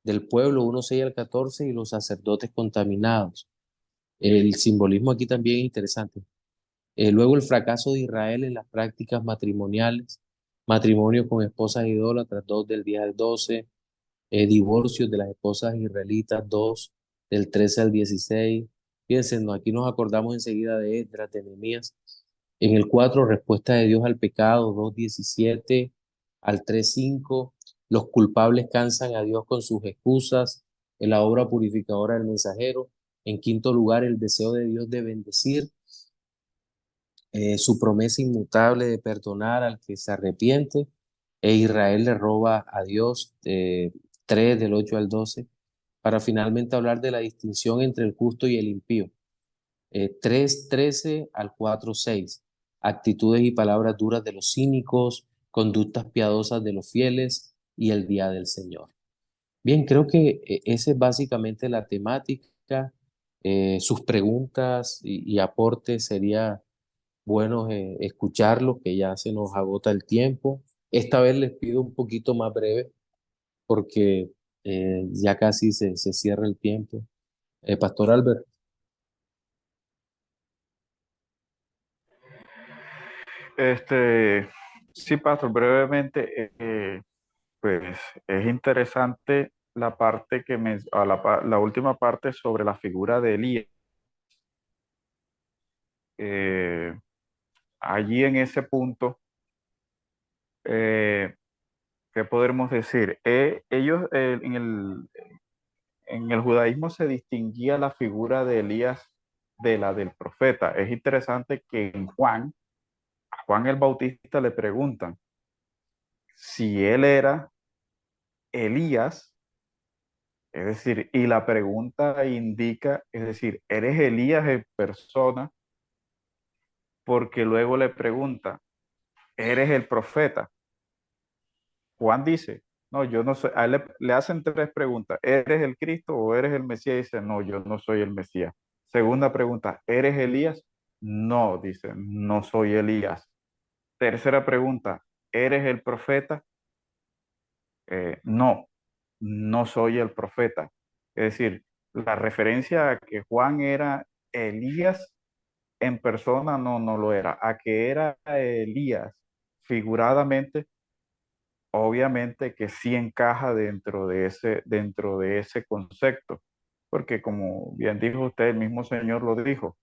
del pueblo, 1:6 al 14, y los sacerdotes contaminados. El simbolismo aquí también es interesante. Luego el fracaso de Israel en las prácticas matrimoniales, matrimonio con esposas idólatras, 2 del 10 al 12, divorcios de las esposas israelitas, 2 del 13 al 16. Fíjense, aquí nos acordamos enseguida de Esdras, de Nehemías. En el 4, respuesta de Dios al pecado, 2:17 al 3:5. Los culpables cansan a Dios con sus excusas, en la obra purificadora del mensajero. En quinto lugar, el deseo de Dios de bendecir, su promesa inmutable de perdonar al que se arrepiente. E Israel le roba a Dios, 3 del 8 al 12, para finalmente hablar de la distinción entre el justo y el impío. 3, 13 al 4, 6. Actitudes y palabras duras de los cínicos, conductas piadosas de los fieles y el día del Señor. Bien, creo que esa es básicamente la temática. Sus preguntas y aportes sería bueno escucharlos, que ya se nos agota el tiempo. Esta vez les pido un poquito más breve porque ya casi se cierra el tiempo. Pastor Albert. Sí, Pastor, brevemente, pues es interesante la parte la última parte sobre la figura de Elías. Eh, Allí en ese punto, eh, ¿qué podemos decir? Ellos en el judaísmo se distinguía la figura de Elías de la del profeta. Es interesante que a Juan el Bautista le preguntan si él era Elías, es decir, y la pregunta indica, es decir, ¿eres Elías en persona? Porque luego le pregunta, ¿eres el profeta? Juan dice, no, yo no soy, a él le hacen tres preguntas, ¿eres el Cristo o eres el Mesías? Y dice, no, yo no soy el Mesías. Segunda pregunta, ¿eres Elías? No, dice, no soy Elías. Tercera pregunta, ¿eres el profeta? No, no soy el profeta. Es decir, la referencia a que Juan era Elías en persona no lo era. A que era Elías figuradamente, obviamente que sí encaja dentro de ese concepto. Porque como bien dijo usted, el mismo Señor lo dijo.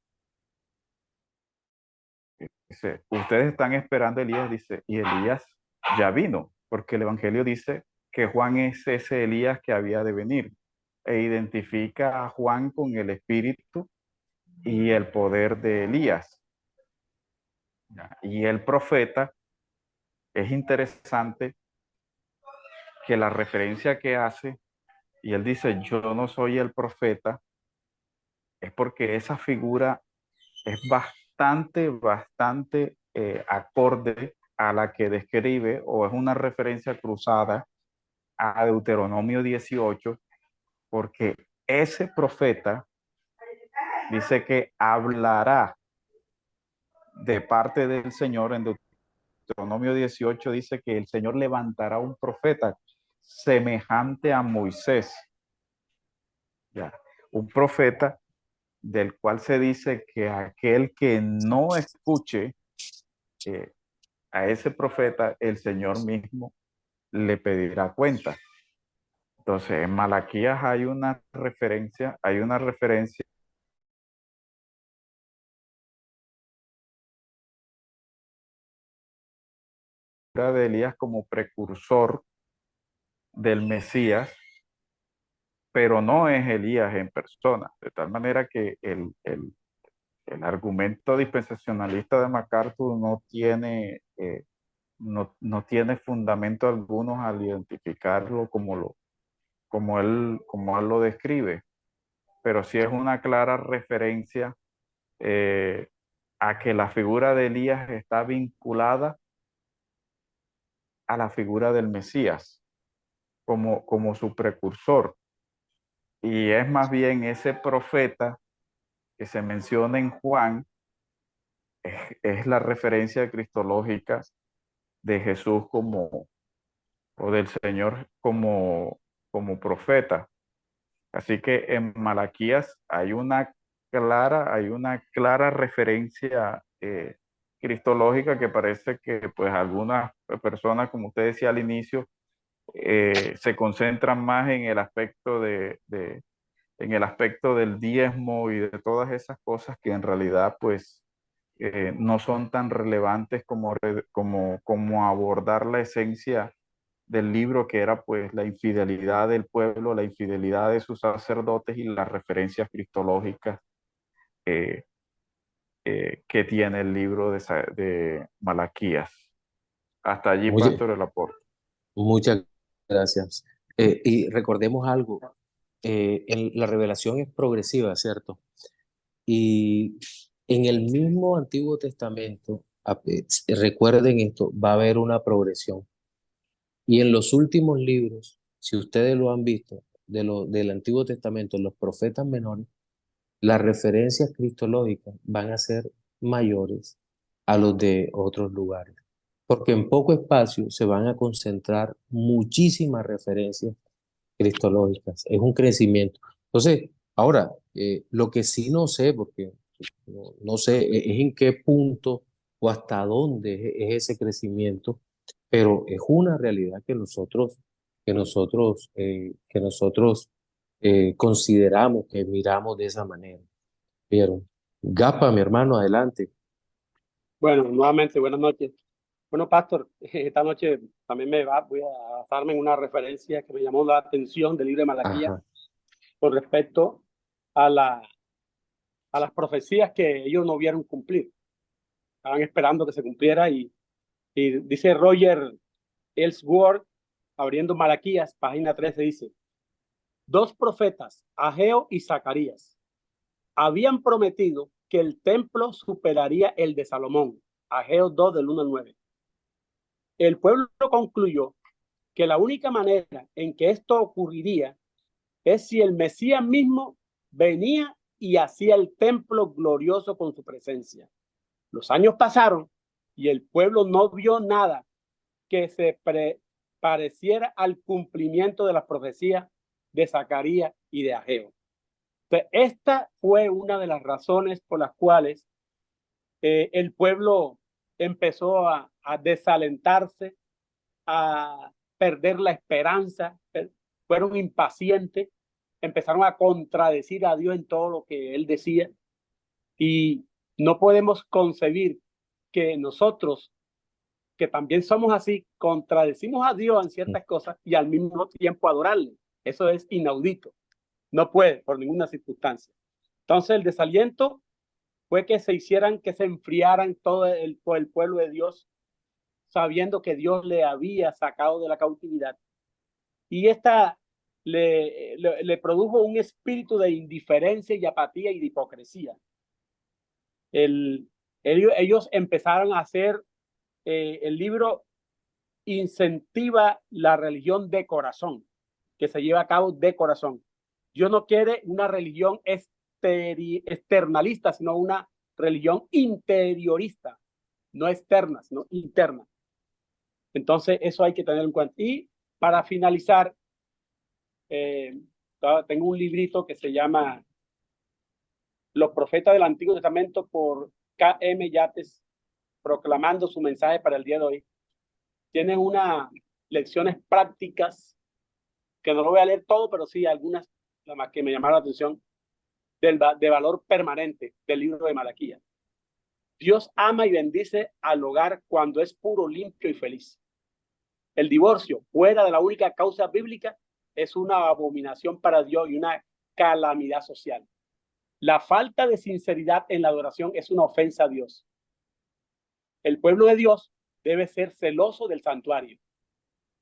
Dice, ustedes están esperando a Elías, dice, y Elías ya vino, porque el Evangelio dice que Juan es ese Elías que había de venir e identifica a Juan con el espíritu y el poder de Elías. Y el profeta, es interesante que la referencia que hace, y él dice, yo no soy el profeta, es porque esa figura es bastante acorde a la que describe, o es una referencia cruzada a Deuteronomio 18, porque ese profeta dice que hablará de parte del Señor. En Deuteronomio 18 dice que el Señor levantará un profeta semejante a Moisés. Ya, un profeta del cual se dice que aquel que no escuche eh, a ese profeta, el Señor mismo le pedirá cuenta. Entonces, en Malaquías hay una referencia de Elías como precursor del Mesías, pero no es Elías en persona. De tal manera que el argumento dispensacionalista de MacArthur no tiene fundamento alguno al identificarlo como él lo describe, pero sí es una clara referencia eh, a que la figura de Elías está vinculada a la figura del Mesías como su precursor. Y es más bien ese profeta que se menciona en Juan, es la referencia cristológica de Jesús o del Señor como profeta. Así que en Malaquías hay una clara referencia cristológica que parece que pues algunas personas, como usted decía al inicio, se concentran más en el aspecto en el aspecto del diezmo y de todas esas cosas que en realidad pues no son tan relevantes como abordar la esencia del libro, que era pues la infidelidad del pueblo, la infidelidad de sus sacerdotes y las referencias cristológicas eh, que tiene el libro de Malaquías. Hasta allí, Muchas, Pastor, el aporte. muchas gracias. Y recordemos algo, la revelación es progresiva, ¿cierto? Y en el mismo Antiguo Testamento, recuerden esto, va a haber una progresión. Y en los últimos libros, si ustedes lo han visto, del Antiguo Testamento, los profetas menores, las referencias cristológicas van a ser mayores a los de otros lugares, porque en poco espacio se van a concentrar muchísimas referencias cristológicas. Es un crecimiento. Entonces, ahora, lo que sí no sé, porque no sé, es en qué punto o hasta dónde es ese crecimiento, pero es una realidad que nosotros consideramos, que miramos de esa manera. Vieron. Gapa, mi hermano, adelante. Bueno, nuevamente, buenas noches. Bueno, Pastor, esta noche también voy a basarme en una referencia que me llamó la atención del libro de Malaquías Ajá. con respecto a las profecías que ellos no vieron cumplir. Estaban esperando que se cumpliera y dice Roger Ellsworth, abriendo Malaquías, página 13, dice: dos profetas, Ageo y Zacarías, habían prometido que el templo superaría el de Salomón. Ageo 2, del 1 al 9. El pueblo concluyó que la única manera en que esto ocurriría es si el Mesías mismo venía y hacía el templo glorioso con su presencia. Los años pasaron y el pueblo no vio nada que se pareciera al cumplimiento de las profecías de Zacarías y de Ageo. Entonces, esta fue una de las razones por las cuales el pueblo empezó a desalentarse, a perder la esperanza, fueron impacientes, empezaron a contradecir a Dios en todo lo que él decía, y no podemos concebir que nosotros, que también somos así, contradecimos a Dios en ciertas cosas y al mismo tiempo adorarle. Eso es inaudito. No puede por ninguna circunstancia. Entonces el desaliento fue que se enfriaran todo el pueblo de Dios, sabiendo que Dios le había sacado de la cautividad. Y esta le produjo un espíritu de indiferencia y apatía y de hipocresía. Ellos empezaron a hacer, el libro incentiva la religión de corazón, que se lleva a cabo de corazón. Dios no quiere una religión externalista, sino una religión interiorista, no externa, sino interna. Entonces, eso hay que tener en cuenta. Y para finalizar, tengo un librito que se llama Los profetas del Antiguo Testamento por K.M. Yates, proclamando su mensaje para el día de hoy. Tienen unas lecciones prácticas, que no lo voy a leer todo, pero sí algunas que me llamaron la atención, de valor permanente del libro de Malaquías. Dios ama y bendice al hogar cuando es puro, limpio y feliz. El divorcio, fuera de la única causa bíblica, es una abominación para Dios y una calamidad social. La falta de sinceridad en la adoración es una ofensa a Dios. El pueblo de Dios debe ser celoso del santuario.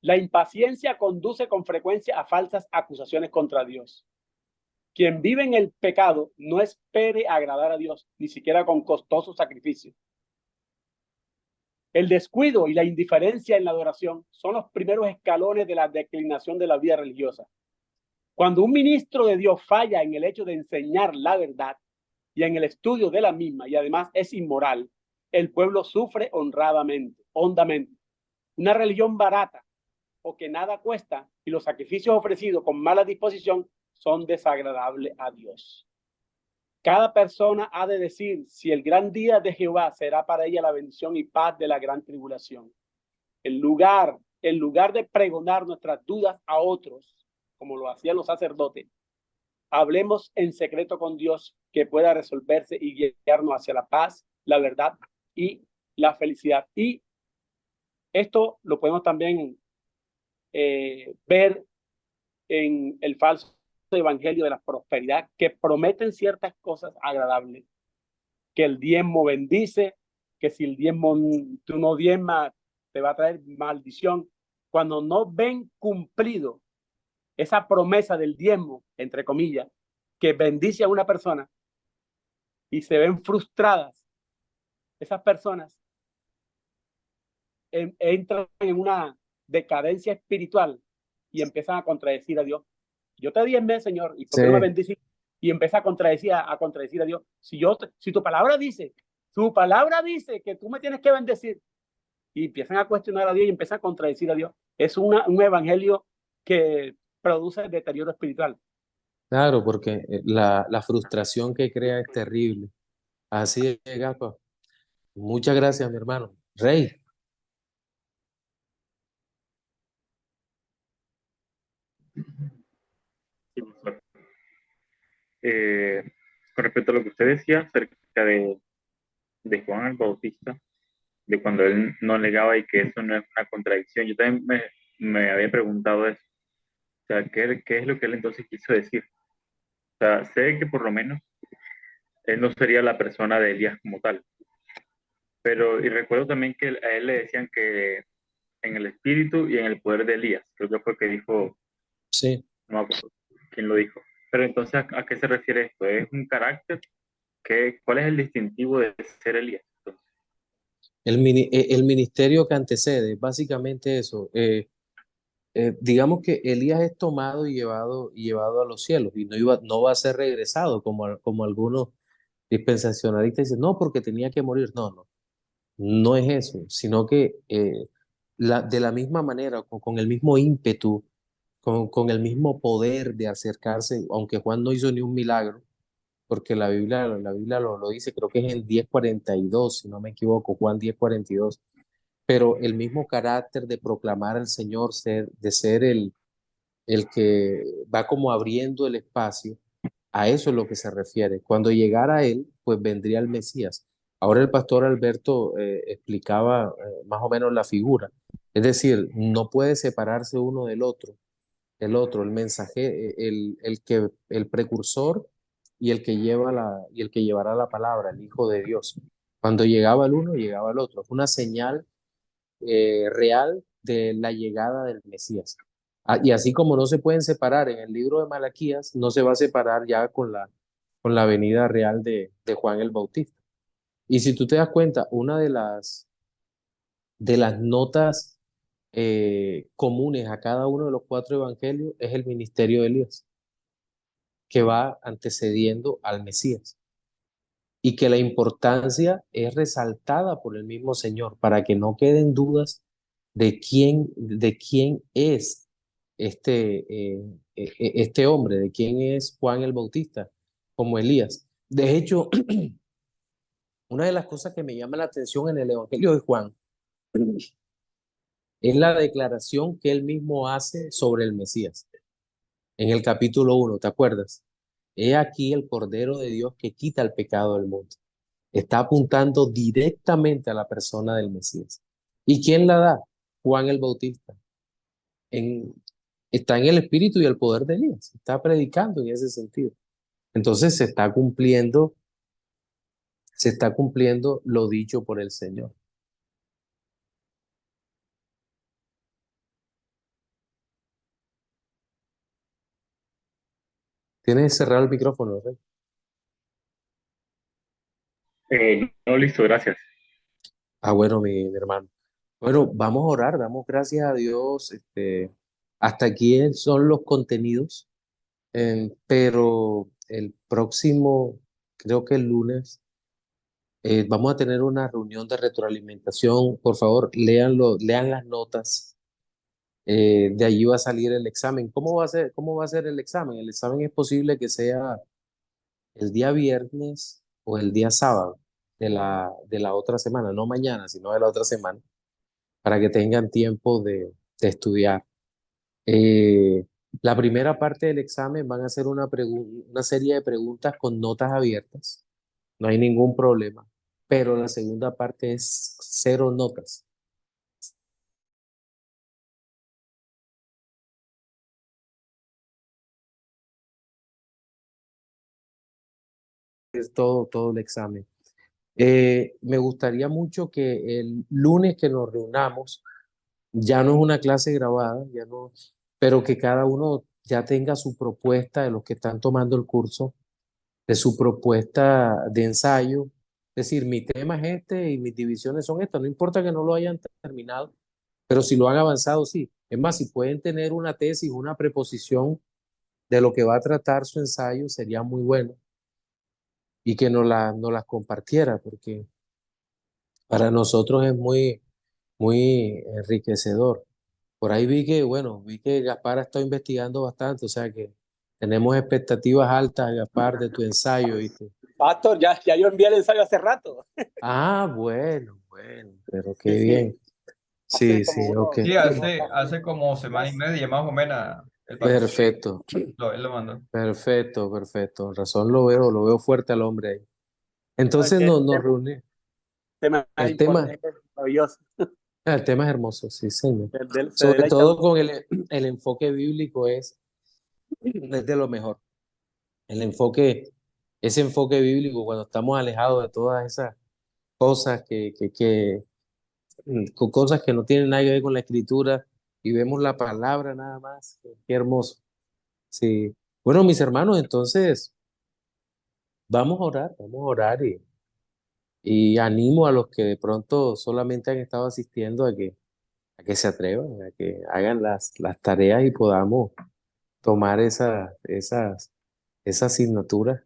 La impaciencia conduce con frecuencia a falsas acusaciones contra Dios. Quien vive en el pecado no espere agradar a Dios, ni siquiera con costoso sacrificio. El descuido y la indiferencia en la adoración son los primeros escalones de la declinación de la vida religiosa. Cuando un ministro de Dios falla en el hecho de enseñar la verdad y en el estudio de la misma, y además es inmoral, el pueblo sufre hondamente. Una religión barata o que nada cuesta y los sacrificios ofrecidos con mala disposición son desagradables a Dios. Cada persona ha de decir si el gran día de Jehová será para ella la bendición y paz de la gran tribulación. En lugar de pregonar nuestras dudas a otros, como lo hacían los sacerdotes, hablemos en secreto con Dios, que pueda resolverse y guiarnos hacia la paz, la verdad y la felicidad. Y esto lo podemos también ver en el falso evangelio de la prosperidad que prometen ciertas cosas agradables, que el diezmo bendice, que si el diezmo tú no diezmas te va a traer maldición. Cuando no ven cumplido esa promesa del diezmo, entre comillas, que bendice a una persona, y se ven frustradas, esas personas entran en una decadencia espiritual y empiezan a contradecir a Dios. Yo te diezmé, Señor, y ¿por qué no me Sí, bendiciste? Y empieza a contradecir a Dios. Si tu palabra dice que tú me tienes que bendecir, y empiezan a cuestionar a Dios y empiezan a contradecir a Dios. Es un evangelio que produce deterioro espiritual. claro, porque la frustración que crea es terrible. Así es, Gapa. Muchas gracias, mi hermano. Rey. Sí, profesor. Eh, con respecto a lo que usted decía acerca de Juan el Bautista, de cuando él no negaba y que eso no es una contradicción, yo también me había preguntado eso. O sea, ¿qué es lo que él entonces quiso decir? O sea, sé que por lo menos él no sería la persona de Elías como tal, pero y recuerdo también que a él le decían que en el espíritu y en el poder de Elías, creo que fue que dijo, Sí. no me acuerdo quién lo dijo. Pero entonces, ¿a qué se refiere esto? ¿Es un carácter? ¿Cuál es el distintivo de ser Elías? Entonces, El ministerio que antecede, básicamente eso. Digamos que Elías es tomado y llevado a los cielos y no va a ser regresado como algunos dispensacionalistas dicen, no, porque tenía que morir. No, no, no es eso, sino que de la misma manera, con el mismo ímpetu, con el mismo poder de acercarse, aunque Juan no hizo ni un milagro, porque la Biblia lo dice, creo que es en 10:42, si no me equivoco, Juan 10:42, pero el mismo carácter de proclamar al Señor, de ser el que va como abriendo el espacio, a eso es lo que se refiere. Cuando llegara Él, pues vendría el Mesías. Ahora el pastor Alberto explicaba más o menos la figura. Es decir, no puede separarse uno del otro, el mensaje, el precursor y el que llevará la palabra, el Hijo de Dios. Cuando llegaba el uno, llegaba el otro. Es una señal real de la llegada del Mesías. Y así como no se pueden separar en el libro de Malaquías, no se va a separar ya con la venida real de Juan el Bautista. Y si tú te das cuenta, una de las notas comunes a cada uno de los cuatro evangelios es el ministerio de Elías, que va antecediendo al Mesías. Y que la importancia es resaltada por el mismo Señor para que no queden dudas de quién es este hombre, de quién es Juan el Bautista, como Elías. De hecho, una de las cosas que me llama la atención en el Evangelio de Juan es la declaración que él mismo hace sobre el Mesías. En el capítulo 1, ¿te acuerdas? He aquí el Cordero de Dios que quita el pecado del mundo. Está apuntando directamente a la persona del Mesías. ¿Y quién la da? Juan el Bautista. En, Está en el espíritu y el poder de Elías. Está predicando en ese sentido. Entonces se está cumpliendo lo dicho por el Señor. Tienes cerrado el micrófono, Rey. no, listo, gracias. Ah, bueno, mi hermano. Bueno, vamos a orar, damos gracias a Dios. Hasta aquí son los contenidos, pero el próximo, creo que el lunes, vamos a tener una reunión de retroalimentación. Por favor, lean las notas. De allí va a salir el examen. ¿Cómo va a ser el examen? El examen es posible que sea el día viernes o el día sábado de la otra semana, no mañana, sino de la otra semana, para que tengan tiempo de estudiar. Eh, la primera parte del examen van a ser una serie de preguntas con notas abiertas, no hay ningún problema, pero la segunda parte es cero notas. todo el examen. Me gustaría mucho que el lunes que nos reunamos, ya no es una clase grabada, ya no, pero que cada uno ya tenga su propuesta de los que están tomando el curso, de su propuesta de ensayo. Es decir, mi tema es este y mis divisiones son estas. No importa que no lo hayan terminado, pero si lo han avanzado, sí. Es más, si pueden tener una tesis, una preposición de lo que va a tratar su ensayo, sería muy bueno. Y que nos las compartiera, porque para nosotros es muy enriquecedor. Por ahí vi que Gaspar ha estado investigando bastante, o sea que tenemos expectativas altas, Gaspar, de tu ensayo, ¿viste? Pastor, ya yo envié el ensayo hace rato. Ah, bueno, pero qué Sí, sí, bien. hace Sí, como sí, ok. Sí, hace como semana y media más o menos el pastor Perfecto, él lo mandó. perfecto. Con razón lo veo fuerte al hombre ahí. no, es Entonces que el nos reúne. tema es El tema, importante, es maravilloso. el tema es hermoso, sí, señor. Se Sobre deleita todo uno. con el enfoque bíblico es de lo mejor. El enfoque, ese enfoque bíblico, cuando estamos alejados de todas esas cosas con cosas que no tienen nada que ver con la escritura y vemos la palabra nada más. Qué hermoso. Sí. Bueno, mis hermanos, entonces vamos a orar y animo a los que de pronto solamente han estado asistiendo a que se atrevan, a que hagan las tareas y podamos tomar esas asignaturas.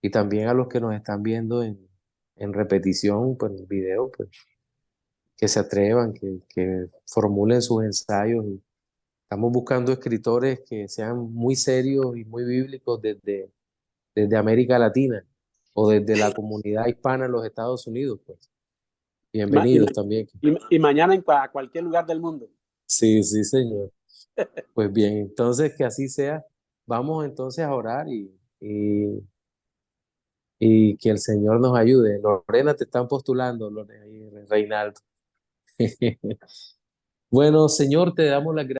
Y también a los que nos están viendo en repetición, pues en video, pues que se atrevan, que formulen sus ensayos. Y estamos buscando escritores que sean muy serios y muy bíblicos desde América Latina o desde la comunidad hispana en los Estados Unidos, pues. Ma- y, Bienvenidos también. y mañana a cualquier lugar del mundo. Sí, sí, señor. Pues bien, entonces que así sea. Vamos entonces a orar y que el Señor nos ayude. Lorena, te están postulando, Lorena y Reinaldo. Bueno, Señor, te damos las gracias.